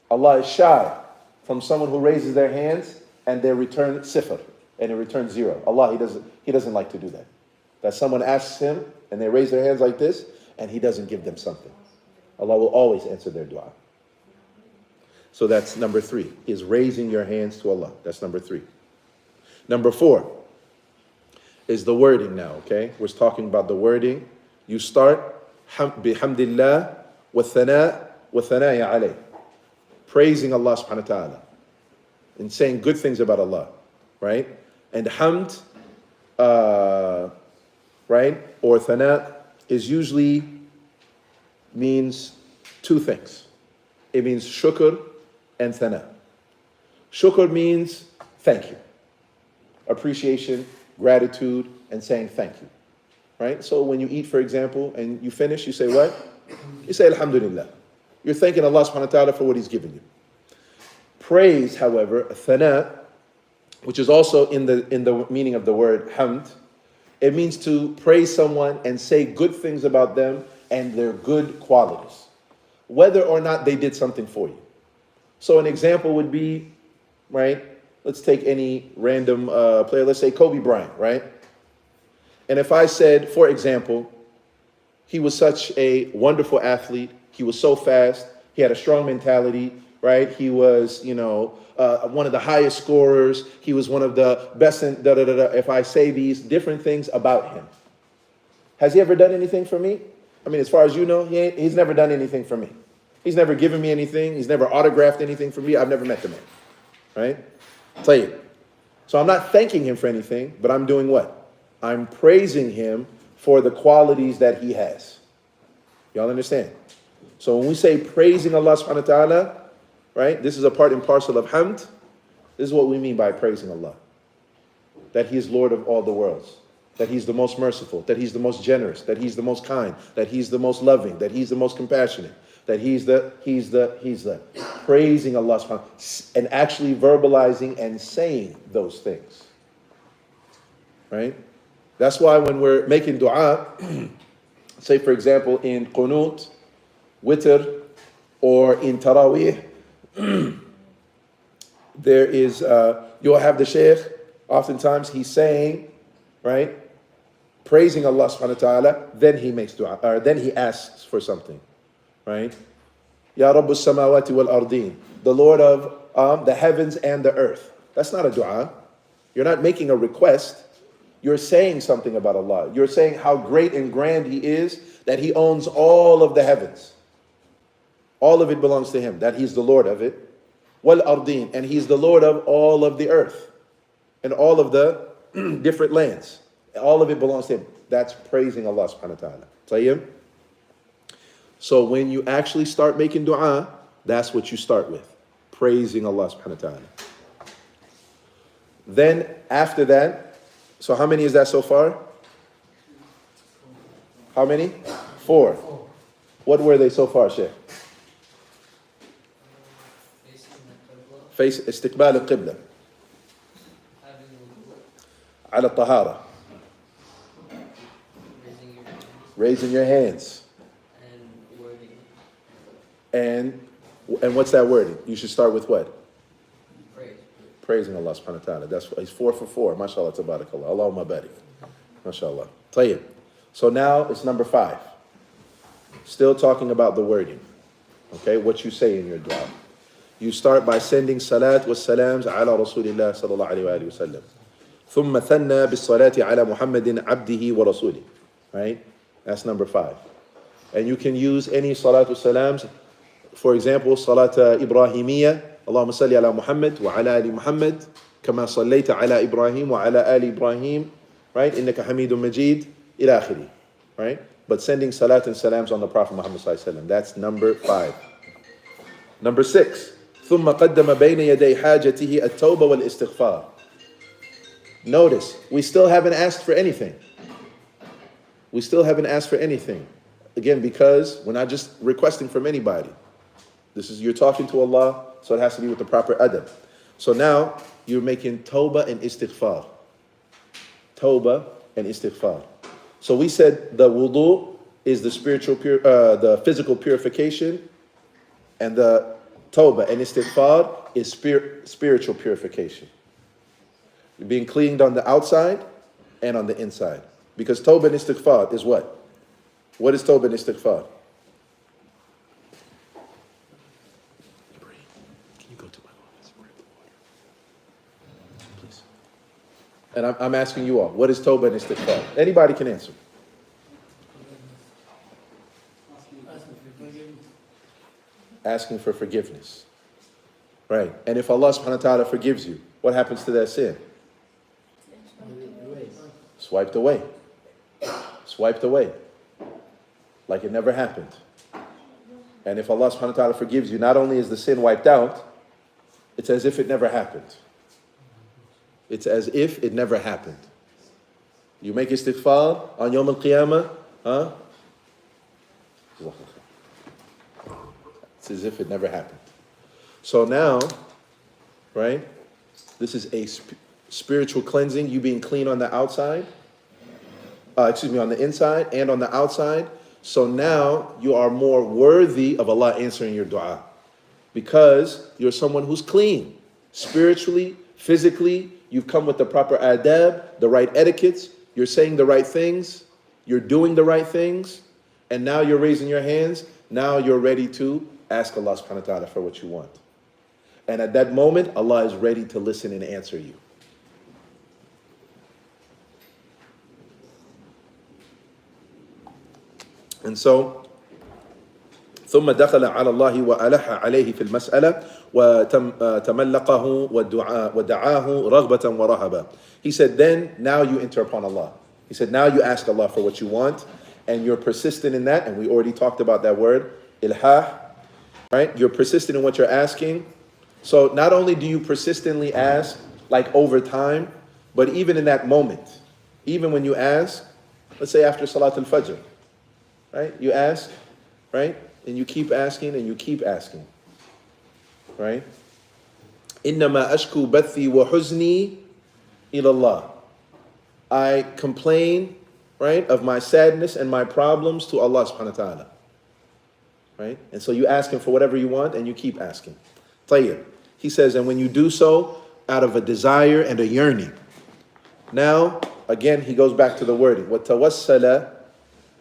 Allah is shy from someone who raises their hands and they return sifr, and it returns zero. Allah, he doesn't like to do that. That someone asks him and they raise their hands like this and he doesn't give them something. Allah will always answer their dua. So that's number 3, is raising your hands to Allah. That's number 3. Number 4 is the wording now, okay? We're talking about the wording. You start bihamdillah wa thana alayh. Praising Allah subhanahu wa ta'ala and saying good things about Allah, right? And hamd, right, or thana is usually means 2 things. It means shukr and thana. Shukr means thank you, appreciation, gratitude, and saying thank you, right? So when you eat, for example, and you finish, you say what? You say alhamdulillah. You're thanking Allah subhanahu wa ta'ala for what He's given you. Praise, however, thana, which is also in the meaning of the word hamd, it means to praise someone and say good things about them and their good qualities, whether or not they did something for you. So an example would be, right, let's take any random player, let's say Kobe Bryant, right? And if I said, for example, he was such a wonderful athlete, he was so fast, he had a strong mentality, right? He was, one of the highest scorers. He was one of the best in da-da-da-da. If I say these different things about him, has he ever done anything for me? I mean, as far as you know, he's never done anything for me. He's never given me anything. He's never autographed anything for me. I've never met the man, right? Tell you. So I'm not thanking him for anything, but I'm doing what? I'm praising him for the qualities that he has. Y'all understand? So when we say praising Allah subhanahu wa ta'ala, right, this is a part and parcel of hamd. This is what we mean by praising Allah. That He is Lord of all the worlds. That He's the most merciful. That He's the most generous. That He's the most kind. That He's the most loving. That He's the most compassionate. That He's the praising Allah subhanahu wa ta'ala. And actually verbalizing and saying those things. Right? That's why when we're making dua, say for example in qunut, witr, or in taraweeh, there is, you'll have the shaykh, oftentimes he's saying, right, praising Allah subhanahu wa ta'ala, then he makes dua, or then he asks for something, right? Ya Rabbus samawati wal ardeen, the Lord of the heavens and the earth. That's not a dua. You're not making a request. You're saying something about Allah. You're saying how great and grand He is, that He owns all of the heavens. All of it belongs to Him, that He's the Lord of it. Wal ardeen, and He's the Lord of all of the earth and all of the different lands. All of it belongs to Him. That's praising Allah subhanahu wa ta'ala. Tayyib? So when you actually start making dua, that's what you start with. Praising Allah subhanahu wa ta'ala. Then after that, so how many is that so far? How many? 4. What were they so far, Sheikh? Face استقبال القبلة على الطهارة, raising your hands, and what's that wording? You should start with what? Praising Allah subhanahu wa ta'ala. That's he's 4 for 4. MashaAllah, tabarakallah. Allahumma barik. MashaAllah. Tayyib. So now it's number 5. Still talking about the wording. Okay, what you say in your dua. you start by sending salat wa salams ala Rasulillah sallallahu alayhi wa sallam. ثم ثنى بالصلاة على محمد عبده ورسوله. Right? That's number 5. And you can use any salat wa salams. For example, salat Ibrahimiyya. Allahumma salli ala Muhammad wa ala ali Muhammad. كما صليت على إبراهيم وعلى آل إبراهيم. Right? إنك حميد مجيد. إلى آخره. Right? But sending salat and salams on the Prophet Muhammad sallallahu alaihi wasallam. That's number 5. Number 6. ثم قدم بين يدي حاجته التوبة والاستغفار. Notice, we still haven't asked for anything. We still haven't asked for anything. Again, because we're not just requesting from anybody. You're talking to Allah, so it has to be with the proper adab. So now, you're making tawbah and istighfar. Tawbah and istighfar. So we said the wudu is the the physical purification, and the tawbah and istighfar is spiritual purification. You're being cleaned on the outside and on the inside. Because tawbah and istighfar is what? What is tawbah and istighfar? Can you go to my office? Please. And I'm asking you all, what is tawbah and istighfar? Anybody can answer. Asking for forgiveness. Right. And if Allah subhanahu wa ta'ala forgives you, what happens to that sin? Swiped away. Swiped away. Like it never happened. And if Allah subhanahu wa ta'ala forgives you, not only is the sin wiped out, it's as if it never happened. It's as if it never happened. You make istighfar on Yawm al-Qiyamah, huh? It's as if it never happened. So now, right, this is a spiritual cleansing, you being clean on the outside, on the inside and on the outside. So now you are more worthy of Allah answering your dua because you're someone who's clean. Spiritually, physically, you've come with the proper adab, the right etiquettes, you're saying the right things, you're doing the right things, and now you're raising your hands. Now you're ready to ask Allah subhanahu wa ta'ala for what you want. And at that moment, Allah is ready to listen and answer you. And so, ثم دخل على الله وألح عليه في المسألة وتملقه ودعاه رغبة ورهبة. He said, then, now you enter upon Allah. He said, now you ask Allah for what you want, and you're persistent in that, and we already talked about that word, ilhah, right? You're persistent in what you're asking. So not only do you persistently ask, like over time, but even in that moment, even when you ask, let's say after Salat al-Fajr, right? You ask, right? And you keep asking and you keep asking, right? إِنَّمَا أَشْكُو بَثِّي وَحُزْنِي إِلَى اللَّهِ. I complain, right, of my sadness and my problems to Allah subhanahu wa ta'ala. Right? And so you ask Him for whatever you want and you keep asking. طيب. He says, and when you do so out of a desire and a yearning. Now, again, he goes back to the wording. وَتَوَسَّلَ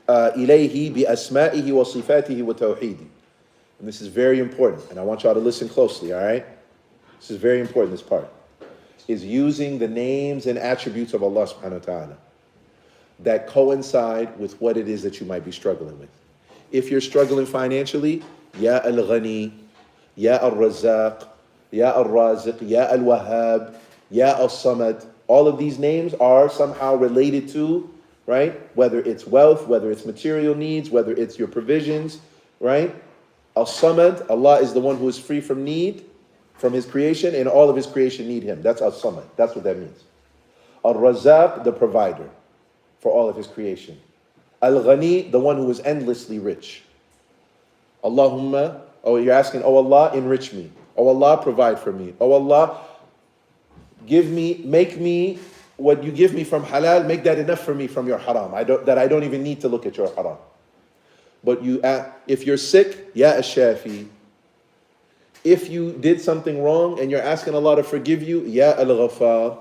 إِلَيْهِ بِأَسْمَائِهِ وَصِفَاتِهِ وَتَوْحِيدِهِ. And this is very important, and I want y'all to listen closely, all right? This is very important, this part. Is using the names and attributes of Allah subhanahu wa ta'ala that coincide with what it is that you might be struggling with. If you're struggling financially, Ya Al-Ghani, Ya Al-Razzaq, Ya Al-Raziq, Ya Al-Wahhab, Ya Al-Samad. All of these names are somehow related to, right? Whether it's wealth, whether it's material needs, whether it's your provisions, right? Al-Samad, Allah is the one who is free from need, from His creation, and all of His creation need Him. That's Al-Samad. That's what that means. Al-Razzaq, the provider for all of His creation. Al-Ghani, the one who is endlessly rich. Allahumma, oh, you're asking, oh Allah, enrich me. Oh Allah, provide for me. Oh Allah, make me what you give me from halal, make that enough for me from your haram. That I don't even need to look at your haram. But if you're sick, Ya Ash-Shafi. If you did something wrong and you're asking Allah to forgive you, Ya Al-Ghaffar,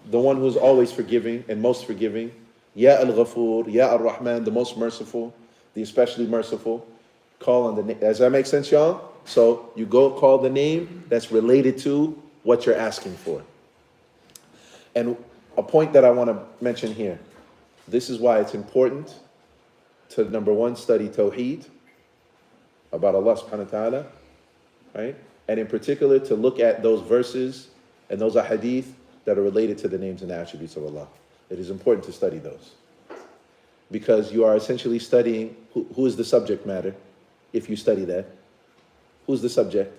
the one who's always forgiving and most forgiving. Ya Al-Ghafur, Ya Ar-Rahman, the most merciful, the especially merciful. Call on the name. Does that make sense, y'all? So you go call the name that's related to what you're asking for. And a point that I want to mention here, this is why it's important to, number one, study Tawheed, about Allah subhanahu wa ta'ala, right? And in particular, to look at those verses and those ahadith that are related to the names and attributes of Allah. It is important to study those. Because you are essentially studying, who is the subject matter, if you study that? Who's the subject?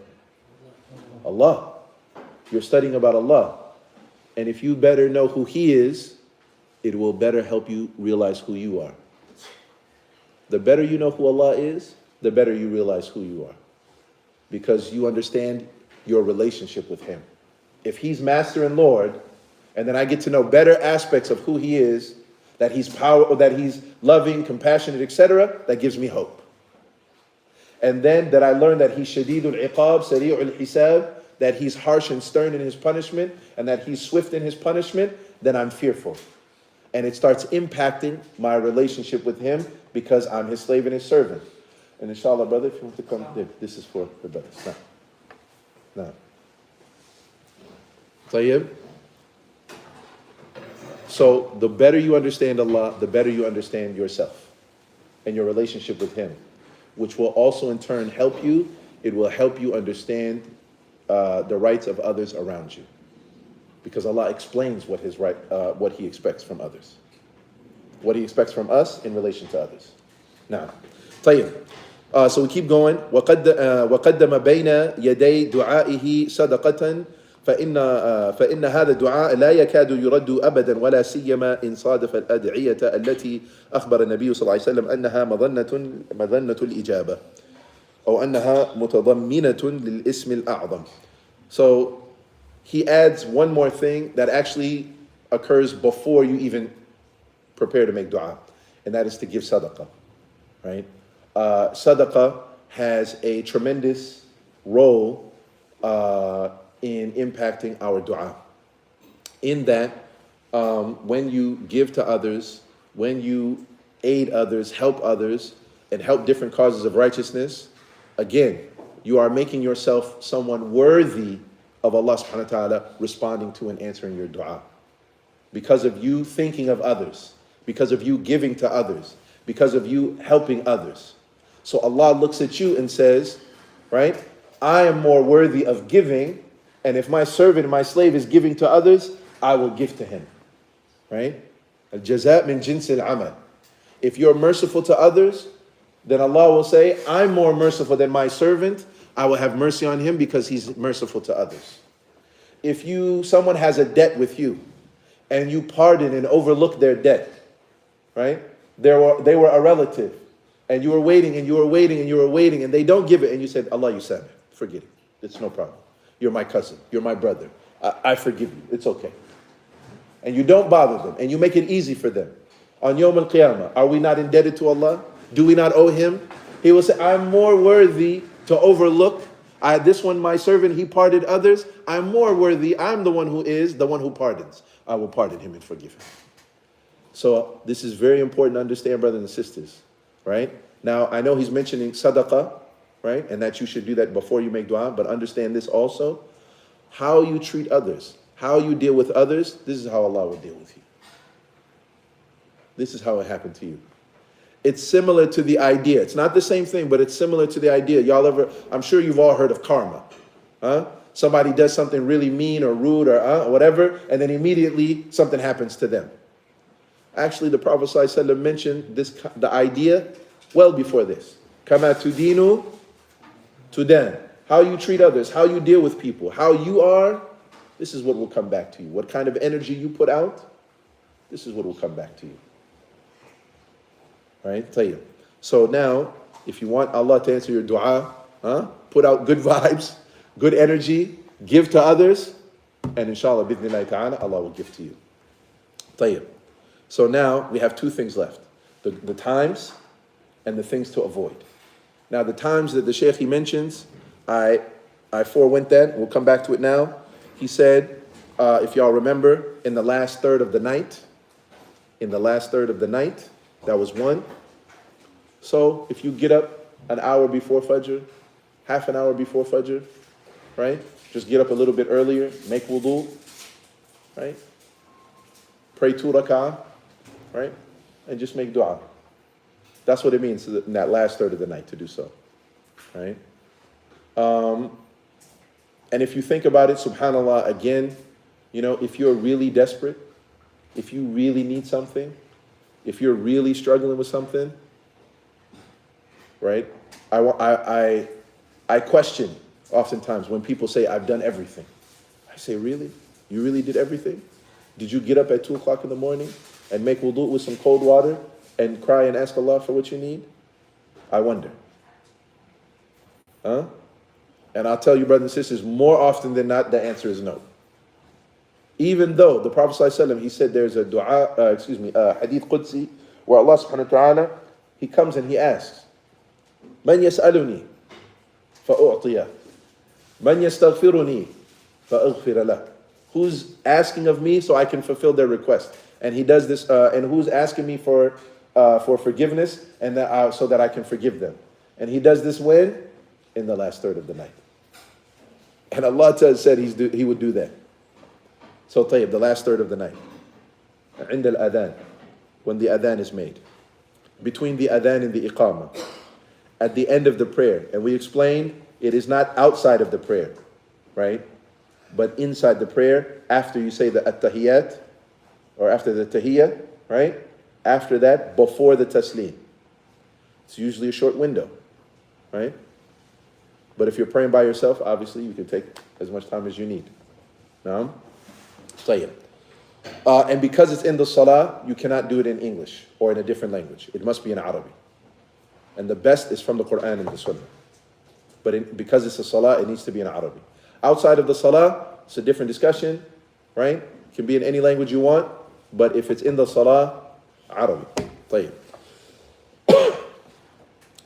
Allah. You're studying about Allah. And if you better know who He is, it will better help you realize who you are. The better you know who Allah is, the better you realize who you are. Because you understand your relationship with Him. If He's Master and Lord, and then I get to know better aspects of who He is, that He's power, that He's loving, compassionate, etc., that gives me hope. And then that I learn that He's Shadidul Iqab, Sari'ul Hisab, that He's harsh and stern in His punishment, and that He's swift in His punishment, then I'm fearful. And it starts impacting my relationship with Him because I'm His slave and His servant. And inshallah, brother, if you want to come, this is for the brothers. No. Tayyib? So the better you understand Allah, the better you understand yourself and your relationship with Him, which will also in turn help you. It will help you understand the rights of others around you, because Allah explains what His right, what He expects from others, what He expects from us in relation to others. Now, طيب. So we keep going. وقدم بين يدي دعائه صدقة فإن هذا الدعاء لا يكاد يرد أبدا ولا سيما إن صادف الأدعية التي أخبر النبي صلى الله عليه وسلم أنها مظنة الإجابة أو أنها متضمنة للاسم الأعظم. So he adds one more thing that actually occurs before you even prepare to make dua, and that is to give sadaqah, right? Sadaqah has a tremendous role in impacting our dua. In that, when you give to others, when you aid others, help others, and help different causes of righteousness, again, you are making yourself someone worthy of Allah subhanahu wa ta'ala responding to and answering your dua. Because of you thinking of others, because of you giving to others, because of you helping others. So Allah looks at you and says, right, I am more worthy of giving, and if my servant, my slave is giving to others, I will give to him, right? Al-jazaa min jinsil amal. If you're merciful to others, then Allah will say, I'm more merciful than my servant. I will have mercy on him because he's merciful to others. If someone has a debt with you, and you pardon and overlook their debt, right? They were a relative, and you were waiting, and you were waiting, and you were waiting, and they don't give it, and you said, Allah, you said it. Forget it. It's no problem. You're my cousin. You're my brother. I forgive you. It's okay. And you don't bother them, and you make it easy for them. On Yawm al-Qiyamah, are we not indebted to Allah? Do we not owe Him? He will say, I'm more worthy to overlook. This one, my servant, he pardoned others. I'm more worthy. I'm the one who pardons. I will pardon him and forgive him. So this is very important to understand, brothers and sisters, right? Now, I know he's mentioning sadaqah, right? And that you should do that before you make dua, but understand this also. How you treat others, how you deal with others, this is how Allah will deal with you. This is how it happened to you. It's similar to the idea. It's not the same thing, but it's similar to the idea. I'm sure you've all heard of karma. Huh? Somebody does something really mean or rude or whatever, and then immediately something happens to them. Actually, the Prophet ﷺ mentioned the idea well before this. Kama tudinu tudan. How you treat others, how you deal with people, how you are, this is what will come back to you. What kind of energy you put out, this is what will come back to you. Right? Tayyib. So now, if you want Allah to answer your dua, put out good vibes, good energy, give to others, and inshallah, bidnillahi ta'ala, Allah will give to you. Tayyib. So now we have two things left. The times and the things to avoid. Now the times that the Shaykh he mentions, I forewent that. We'll come back to it now. He said, if y'all remember, in the last third of the night, that was one. So if you get up an hour before Fajr, half an hour before Fajr, right? Just get up a little bit earlier, make wudu, right? Pray 2 rak'ah, right? And just make dua. That's what it means in that last third of the night to do so, right? And if you think about it, subhanAllah, again, if you're really desperate, if you really need something, if you're really struggling with something, right? I question oftentimes when people say, I've done everything. I say, really? You really did everything? Did you get up at 2 o'clock in the morning and make wudu with some cold water and cry and ask Allah for what you need? I wonder. Huh? And I'll tell you, brothers and sisters, more often than not, the answer is no. Even though the Prophet ﷺ, he said there's a hadith Qudsi, where Allah subhanahu wa ta'ala, he comes and he asks, Man yas'aluni fa'u'tiyah. Man yastaghfiruni fa'aghfir lah. Who's asking of me so I can fulfill their request? And he does this, and who's asking me for forgiveness and so that I can forgive them? And he does this when? In the last third of the night. And Allah said he would do that. So tayyib, the last third of the night. عند الأذان, when the adhan is made. Between the adhan and the iqamah. At the end of the prayer. And we explained, it is not outside of the prayer, right? But inside the prayer, after you say the at-tahiyyat, or after the tahiyyah, right? After that, before the taslim. It's usually a short window, right? But if you're praying by yourself, obviously you can take as much time as you need. Naam? Tayyib. And because it's in the salah, you cannot do it in English or in a different language. It must be in Arabic. And the best is from the Quran and the Sunnah. But because it's a salah, it needs to be in Arabic. Outside of the salah, it's a different discussion, right? It can be in any language you want, but if it's in the salah, Arabic. Tayyib.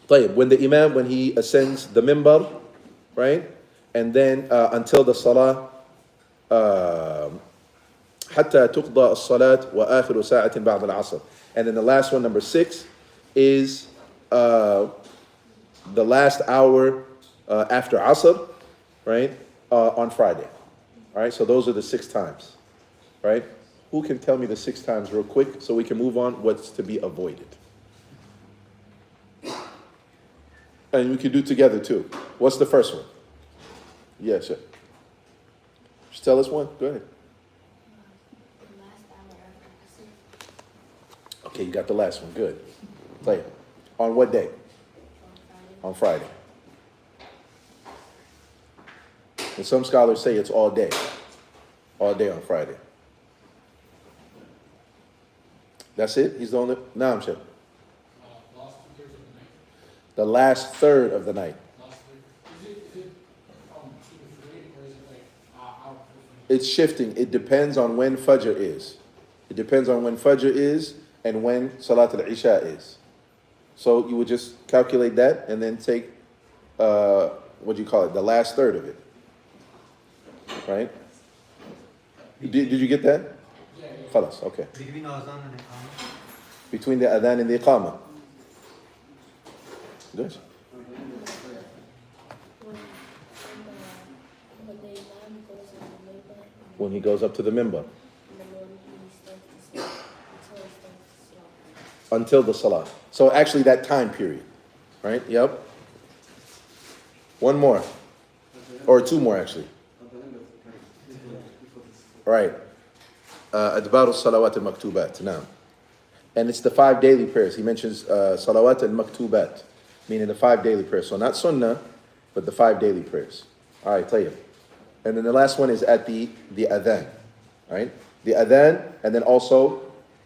Tayyib. When the imam, when he ascends the minbar, right? And then until the salah, حتى تقضى الصلاة وآخر ساعة بعد العصر. And then the last one, number 6, is the last hour after Asr, right? On Friday. All right, so those are the 6 times, right? Who can tell me the 6 times real quick so we can move on what's to be avoided? And we can do together too. What's the first one? Yes, sir. Just tell us one. Go ahead. The last hour after Asr. Okay, you got the last one. Good. Play it. On what day? On Friday. And some scholars say it's all day. All day on Friday. That's it? He's the only... Naam, Sheikh. The last third of the night. It's shifting. It depends on when Fajr is. It depends on when Fajr is and when Salat al-Isha is. So you would just calculate that and then take, what do you call it, the last third of it. Right? Did you get that? Khalas, okay. Between the Azan and Iqamah? Between the Adhan and the Iqamah. Good. When he goes up to the minbar. Until the salah. So actually that time period. Right? Yep. One more. Or 2 more actually. Right. Adbar al-salawat al-maktubat. Now. And it's the 5 daily prayers. He mentions salawat al-maktubat. Meaning the 5 daily prayers. So not sunnah, but the 5 daily prayers. All right, tayyib. And then the last one is at the adhan. Right? The adhan, and then also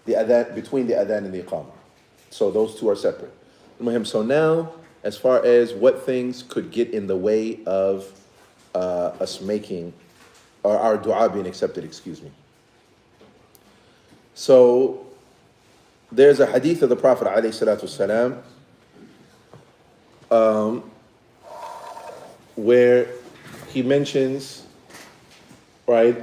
the adhan, between the adhan and the iqamah. So those 2 are separate. So now, as far as what things could get in the way of us making, or our dua being accepted, excuse me. So, there's a hadith of the Prophet ﷺ, where he mentions, right,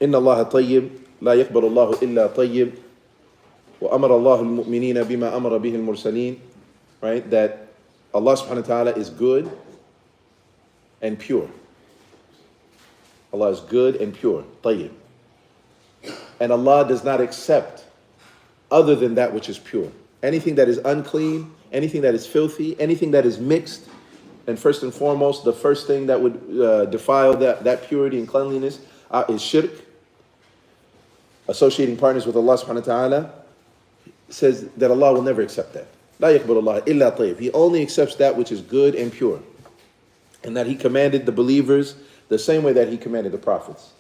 إن الله طيب لا يقبل الله إلا طيب وأمر الله المؤمنين بما أمر به المرسلين, right, that Allah subhanahu wa ta'ala is good and pure. Allah is good and pure. طيب. And Allah does not accept other than that which is pure. Anything that is unclean, anything that is filthy, anything that is mixed, and first and foremost, the first thing that would defile that purity and cleanliness is shirk, associating partners with Allah subhanahu wa ta'ala. Says that Allah will never accept that. لا يقبل الله إلا طيب. He only accepts that which is good and pure. And that He commanded the believers the same way that He commanded the prophets.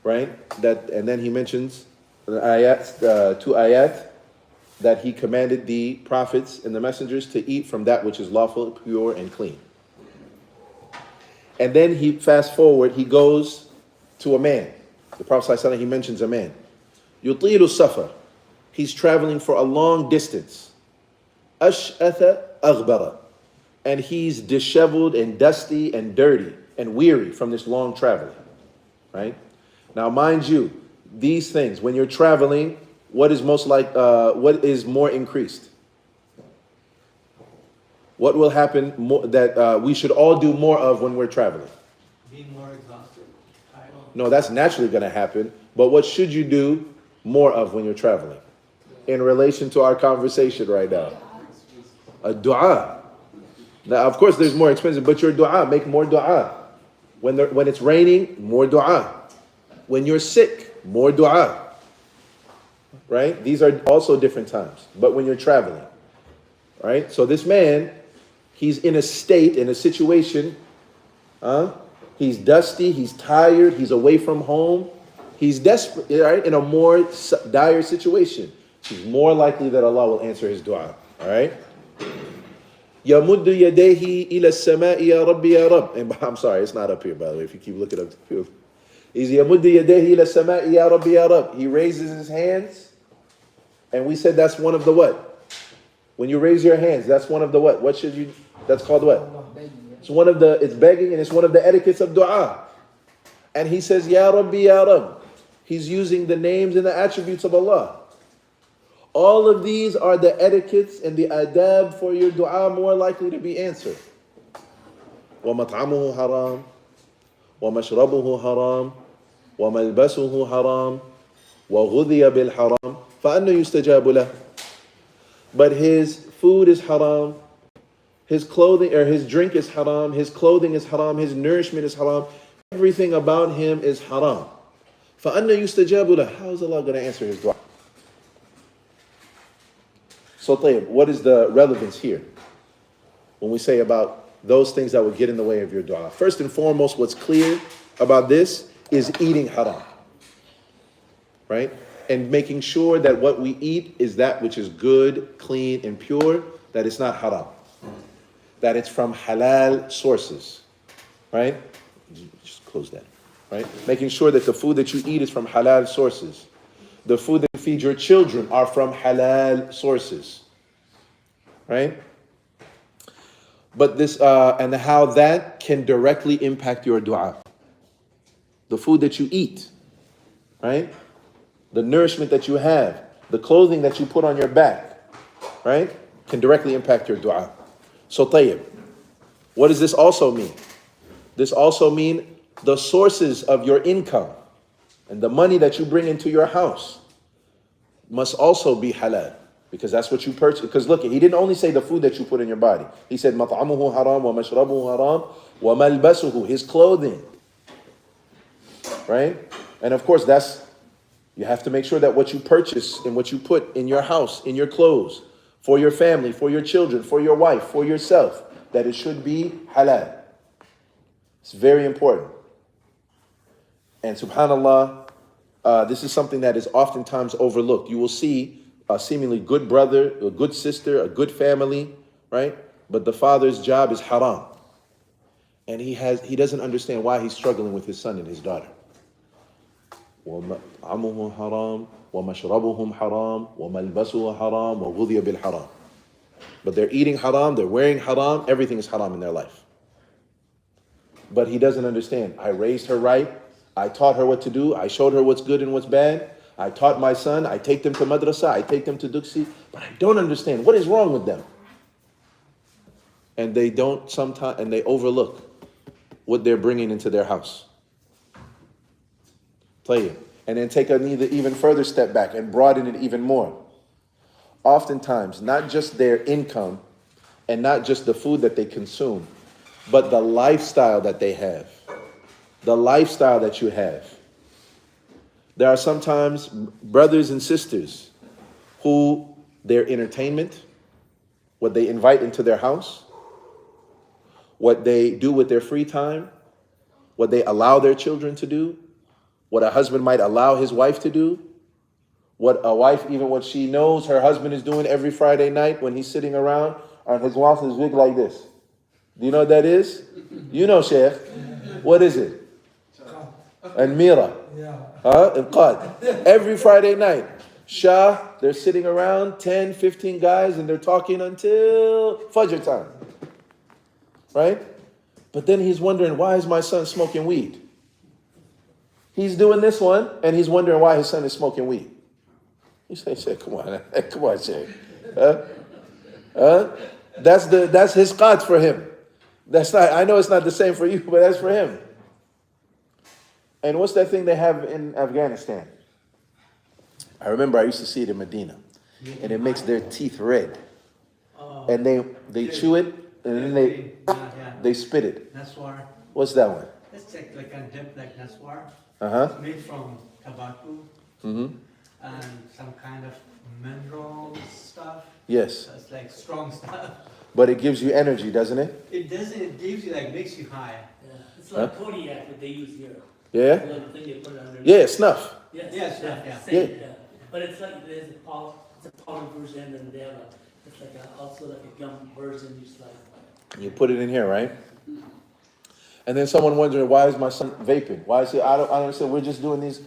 Right? And then He mentions the ayat, two ayat, that He commanded the prophets and the messengers to eat from that which is lawful, pure, and clean. And then He fast forward, He goes to a man. The Prophet ﷺ, He mentions a man. يطيل السفر. He's traveling for a long distance. أشأث أغبر. And he's disheveled and dusty and dirty and weary from this long traveling. Right? Now, mind you, these things, when you're traveling, what is more increased? What will happen that we should all do more of when we're traveling? Being more exhausted. No, that's naturally going to happen. But what should you do more of when you're traveling? In relation to our conversation right now. A dua. Now, of course, there's more expensive, but your dua, make more dua. When it's raining, more dua. When you're sick, more dua. Right? These are also different times. But when you're traveling. Right? So this man, he's in a state, in a situation. He's dusty, he's tired, he's away from home. He's desperate, right? In a more dire situation. He's more likely that Allah will answer his dua. All right? يَمُدُّ يَدَيْهِ إِلَى السَّمَاءِ يَا رَبِّ يَا رَبِّ. I'm sorry, it's not up here, by the way, if you keep looking up. He's يَمُدُّ يَدَيْهِ إِلَى السَّمَاءِ يَا رَبِّ يَا رَبِّ. He raises his hands, and we said that's one of the what? When you raise your hands, that's one of the what? That's called what? It's begging, and it's one of the etiquettes of dua. And he says, Ya Rabbi, Ya Rabb. He's using the names and the attributes of Allah. All of these are the etiquettes and the adab for your dua more likely to be answered. وَمَطْعَمُهُ حَرَامٌ وَمَشْرَبُهُ حَرَامٌ وَمَلْبَسُهُ حَرَامٌ وَغُذِيَ بِالْحَرَامِ فَأَنَّ يُسْتَجَابُ لَهُ. But his food is haram, his clothing or his drink is haram, his clothing is haram, his nourishment is haram, everything about him is haram. فَأَنَّ يُسْتَجَابُ لَهُ. How is Allah going to answer his dua? So طيب, what is the relevance here when we say about those things that would get in the way of your dua? First and foremost, what's clear about this is eating haram. Right? And making sure that what we eat is that which is good, clean, and pure, that it's not haram. That it's from halal sources. Right? Just close that. Right? Making sure that the food that you eat is from halal sources. The food that you feed your children are from halal sources. Right? But this, and how that can directly impact your dua. The food that you eat. Right? The nourishment that you have, the clothing that you put on your back, right, can directly impact your dua. So tayyib, what does this also mean? This also means the sources of your income and the money that you bring into your house must also be halal, because that's what you purchase. Because look, he didn't only say the food that you put in your body. He said, مَطْعَمُهُ haram wa mashrabuhu haram wa malbasuhu, his clothing. Right? And of course, you have to make sure that what you purchase and what you put in your house, in your clothes, for your family, for your children, for your wife, for yourself, that it should be halal. It's very important. And subhanAllah, this is something that is oftentimes overlooked. You will see a seemingly good brother, a good sister, a good family, right? But the father's job is haram. And he doesn't understand why he's struggling with his son and his daughter. وَمَطْعَمُهُ حَرَامٌ وَمَشْرَبُهُمْ حَرَامٌ وَمَلْبَسُهُ حَرَامٌ وَغُذِيَ بِالْحَرَامِ. But they're eating haram, they're wearing haram, everything is haram in their life. But he doesn't understand. I raised her right, I taught her what to do, I showed her what's good and what's bad, I taught my son, I take them to madrasa, I take them to duksi, but I don't understand. What is wrong with them? and they don't sometimes, and they overlook what they're bringing into their house. Tayyib. And then take an even further step back and broaden it even more. Oftentimes, not just their income and not just the food that they consume, but the lifestyle that they have. The lifestyle that you have. There are sometimes brothers and sisters who their entertainment, what they invite into their house, what they do with their free time, what they allow their children to do, what a husband might allow his wife to do, what a wife, even what she knows her husband is doing every Friday night when he's sitting around on his wife is wig like this. Do you know what that is? You know, Sheikh. What is it? And Mira. Al-Qayyim. Every Friday night. Shah, they're sitting around, 10, 15 guys, and they're talking until Fajr time. Right? But then he's wondering, why is my son smoking weed? He's doing this one, and he's wondering why his son is smoking weed. You say, Sheikh, come on, Sheikh. That's his qad for him. That's not. I know it's not the same for you, but that's for him. And what's that thing they have in Afghanistan? I remember I used to see it in Medina, and it makes their teeth red, and they chew it, and then they spit it. Naswar. What's that one? It's like a dip like Naswar. Uh-huh. It's made from tobacco Mm-hmm. and some kind of mineral stuff. Yes. So it's like strong stuff. But it gives you energy, doesn't it? It doesn't. It gives you like makes you high. Yeah. It's like Kodiak that they use here. Yeah? The little thing they put underneath. Yeah, snuff. Yes, Yes, yeah. Same, Yeah. yeah. But it's like there's it's a powder version, and they have it's like also like a gum version. You just like. You put it in here, right? And then someone wondering, why is my son vaping? Why is he? I don't understand. We're just doing these.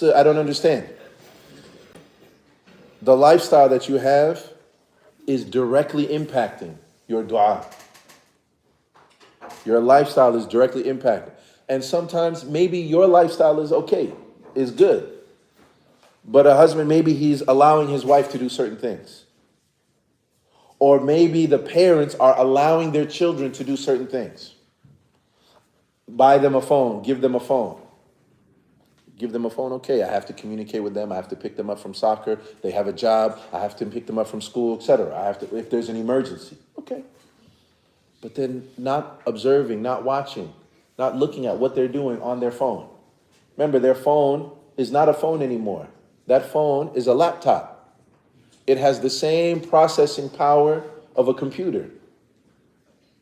I don't understand. The lifestyle that you have is directly impacting your dua. Your lifestyle is directly impacted. And sometimes maybe your lifestyle is okay, is good. But a husband, maybe he's allowing his wife to do certain things. Or maybe the parents are allowing their children to do certain things. Buy them a phone, give them a phone. Give them a phone, okay, I have to communicate with them, I have to pick them up from soccer, they have a job, I have to pick them up from school, etc. I have to, if there's an emergency, okay. But then not observing, not watching, not looking at what they're doing on their phone. Remember, their phone is not a phone anymore. That phone is a laptop. It has the same processing power of a computer.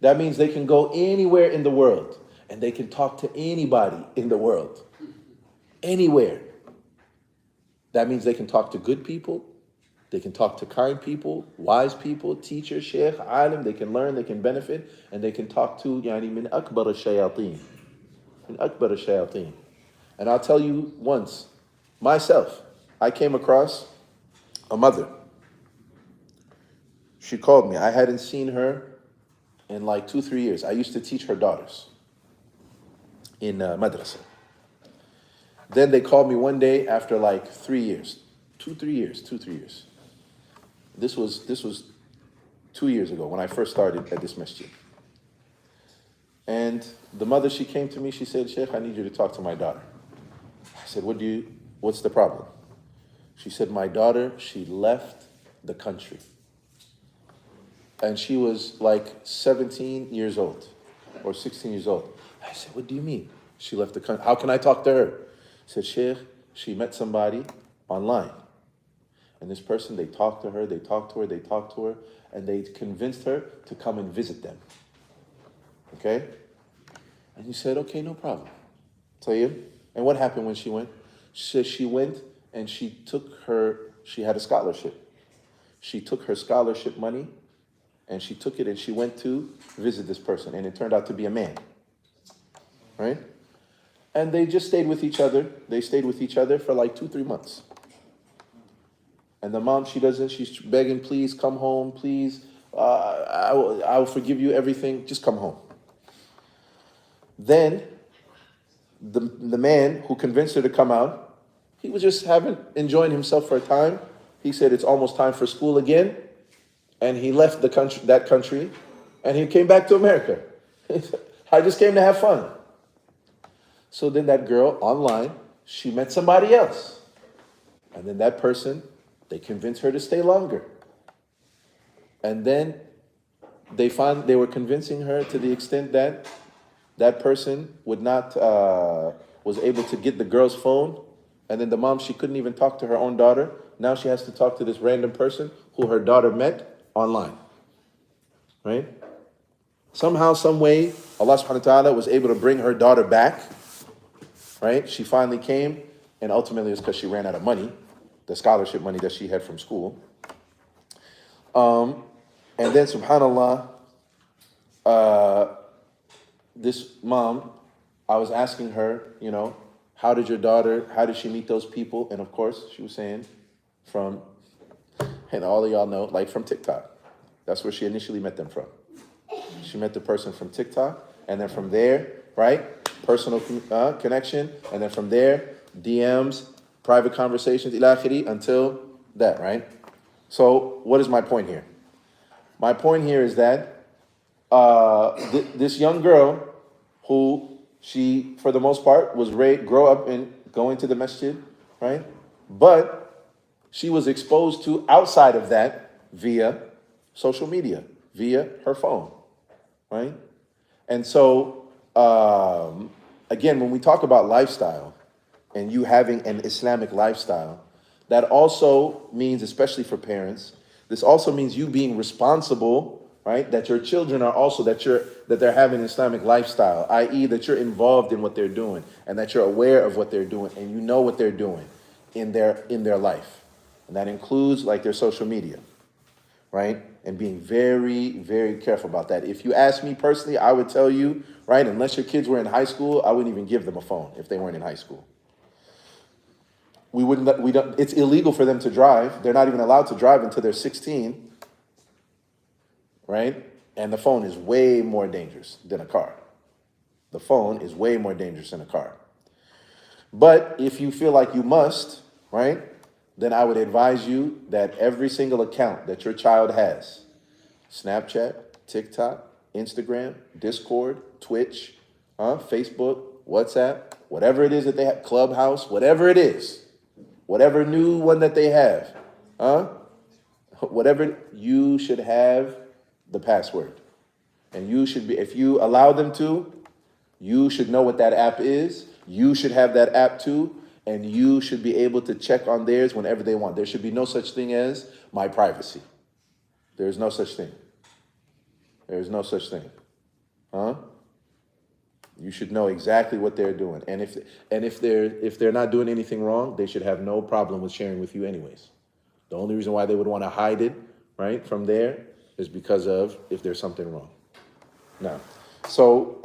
That means they can go anywhere in the world and they can talk to anybody in the world. Anywhere. That means they can talk to good people, they can talk to kind people, wise people, teachers, sheikh, alim, they can learn, they can benefit, and they can talk to min akbar al-shayateen. Min akbar al-shayateen. And I'll tell you once, myself, I came across a mother. She called me. I hadn't seen her in like 2-3 years. I used to teach her daughters in madrasa. Then they called me one day after like 3 years, 2-3 years. This was 2 years ago when I first started at this masjid. And the mother, she came to me, she said, Sheikh, I need you to talk to my daughter. I said, what's the problem? She said, my daughter, she left the country. And she was like 17 years old or 16 years old. I said, what do you mean? She left the country. How can I talk to her? He said, Sheikh, she met somebody online. And this person, they talked to her, and they convinced her to come and visit them. Okay? And he said, okay, no problem. Tayyib. And what happened when she went? She said she went and she had a scholarship. She took her scholarship money and she took it and she went to visit this person. And it turned out to be a man. Right? And they just stayed with each other. They stayed with each other for like 2-3 months. And the mom, she's begging, please come home, please. I will forgive you everything. Just come home. Then the man who convinced her to come out, he was just enjoying himself for a time. He said it's almost time for school again. And he left that country And he came back to America. I just came to have fun. So then that girl online, she met somebody else. And then that person, they convinced her to stay longer. And then they were convincing her to the extent that that person was able to get the girl's phone. And then the mom, she couldn't even talk to her own daughter. Now she has to talk to this random person who her daughter met online. Right? Somehow, some way, Allah subhanahu wa ta'ala was able to bring her daughter back. Right? She finally came, and ultimately it was because she ran out of money, the scholarship money that she had from school. And then, subhanAllah, this mom, I was asking her, how did she meet those people? And of course, she was saying and all of y'all know, like from TikTok. That's where she initially met them from. She met the person from TikTok, and then from there, right, personal connection, and then from there, DMs, private conversations, ila akhiri, until that, right? So what is my point here? My point here is that this young girl who she, for the most part, was grow up in going to the masjid, right? But she was exposed to outside of that via social media, via her phone, right? And so, again, when we talk about lifestyle and you having an Islamic lifestyle, that also means, especially for parents, this also means you being responsible, right? That your children are also, that they're having an Islamic lifestyle, i.e. that you're involved in what they're doing and that you're aware of what they're doing and you know what they're doing in their life. And that includes like their social media, right? And being very, very careful about that. If you ask me personally, I would tell you, right, unless your kids were in high school, I wouldn't even give them a phone if they weren't in high school. It's illegal for them to drive. They're not even allowed to drive until they're 16, right? And the phone is way more dangerous than a car. The phone is way more dangerous than a car. But if you feel like you must, right, then I would advise you that every single account that your child has, Snapchat, TikTok, Instagram, Discord, Twitch, Facebook, WhatsApp, whatever it is that they have, Clubhouse, whatever it is, whatever new one that they have, whatever, you should have the password. And you should be, if you allow them to, you should know what that app is. You should have that app too. And you should be able to check on theirs whenever they want. There should be no such thing as my privacy. There is no such thing. There is no such thing. You should know exactly what they're doing. And if they're not doing anything wrong, they should have no problem with sharing with you anyways. The only reason why they would want to hide it, right, from there is because of if there's something wrong. Now, so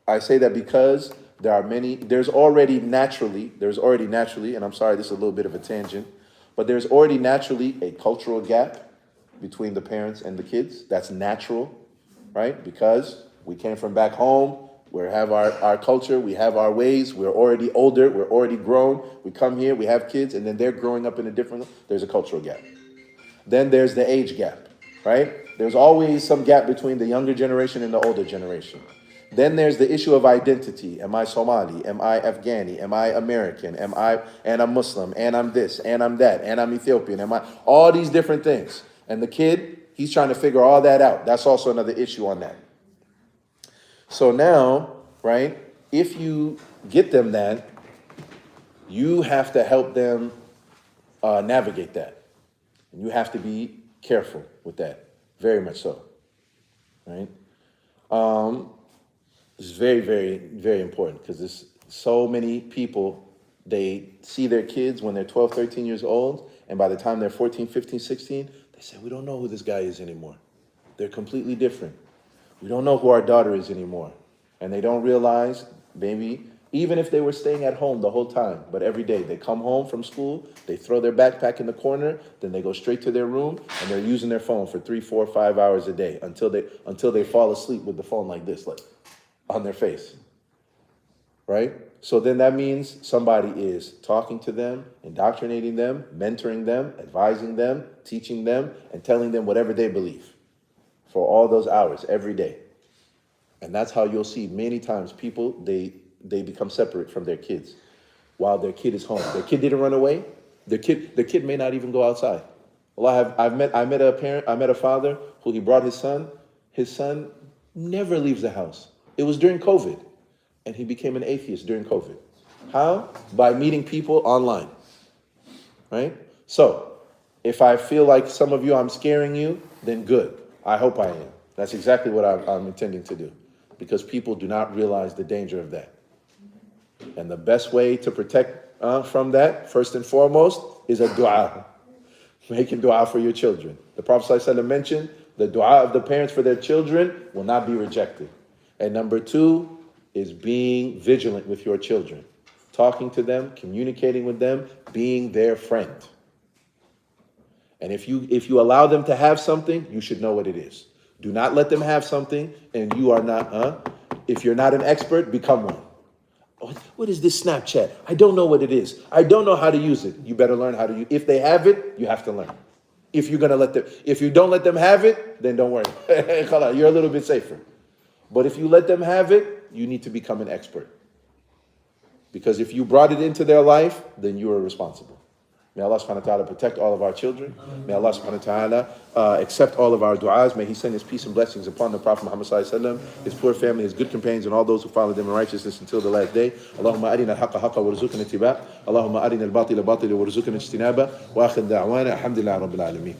I say that because there's already naturally, and I'm sorry, this is a little bit of a tangent, but there's already naturally a cultural gap between the parents and the kids. That's natural, right? Because we came from back home, we have our culture, we have our ways, we're already older, we're already grown, we come here, we have kids, and then they're growing up in a different, there's a cultural gap. Then there's the age gap, right? There's always some gap between the younger generation and the older generation. Then there's the issue of identity. Am I Somali? Am I Afghani? Am I American? And I'm Muslim, and I'm this, and I'm that, and I'm Ethiopian, all these different things. And the kid, he's trying to figure all that out. That's also another issue on that. So now, right, if you get them that, you have to help them navigate that. And you have to be careful with that, very much so, right? It's very, very, very important because there's so many people, they see their kids when they're 12, 13 years old, and by the time they're 14, 15, 16, they say, we don't know who this guy is anymore. They're completely different. We don't know who our daughter is anymore. And they don't realize, maybe, even if they were staying at home the whole time, but every day they come home from school, they throw their backpack in the corner, then they go straight to their room, and they're using their phone for 3, 4, 5 hours a day until they fall asleep with the phone like this, like on their face, right? So then that means somebody is talking to them, indoctrinating them, mentoring them, advising them, teaching them, and telling them whatever they believe. for all those hours every day. And that's how you'll see many times people, they become separate from their kids while their kid is home. Their kid didn't run away. The kid may not even go outside. Well, I met a father who he brought his son. His son never leaves the house. It was during COVID, and he became an atheist during COVID. How? By meeting people online, right? So, if I feel like some of you I'm scaring you, then good. I hope I am. That's exactly what I'm intending to do, because people do not realize the danger of that. And the best way to protect from that, first and foremost, is a dua. Making dua for your children. The Prophet ﷺ mentioned the dua of the parents for their children will not be rejected. And number two is being vigilant with your children. Talking to them, communicating with them, being their friend. And if you allow them to have something, you should know what it is. Do not let them have something and you are not, if you're not an expert, become one. What is this Snapchat? I don't know what it is. I don't know how to use it. You better learn how to use it. If they have it, you have to learn. If you don't let them have it, then don't worry. You're a little bit safer. But if you let them have it, you need to become an expert. Because if you brought it into their life, then you are responsible. May Allah subhanahu wa ta'ala protect all of our children. May Allah subhanahu wa ta'ala accept all of our du'as. May He send His peace and blessings upon the Prophet Muhammad sallallahu alaihi wasallam, his poor family, his good companions, and all those who follow them in righteousness until the last day. Allahumma arina al-haqqa haqqa warzuqna ittiba'. Allahumma arina al-batila batila warzuqna ijtinaba. Wa akhir da'wana alhamdulillahi rabbil alameen.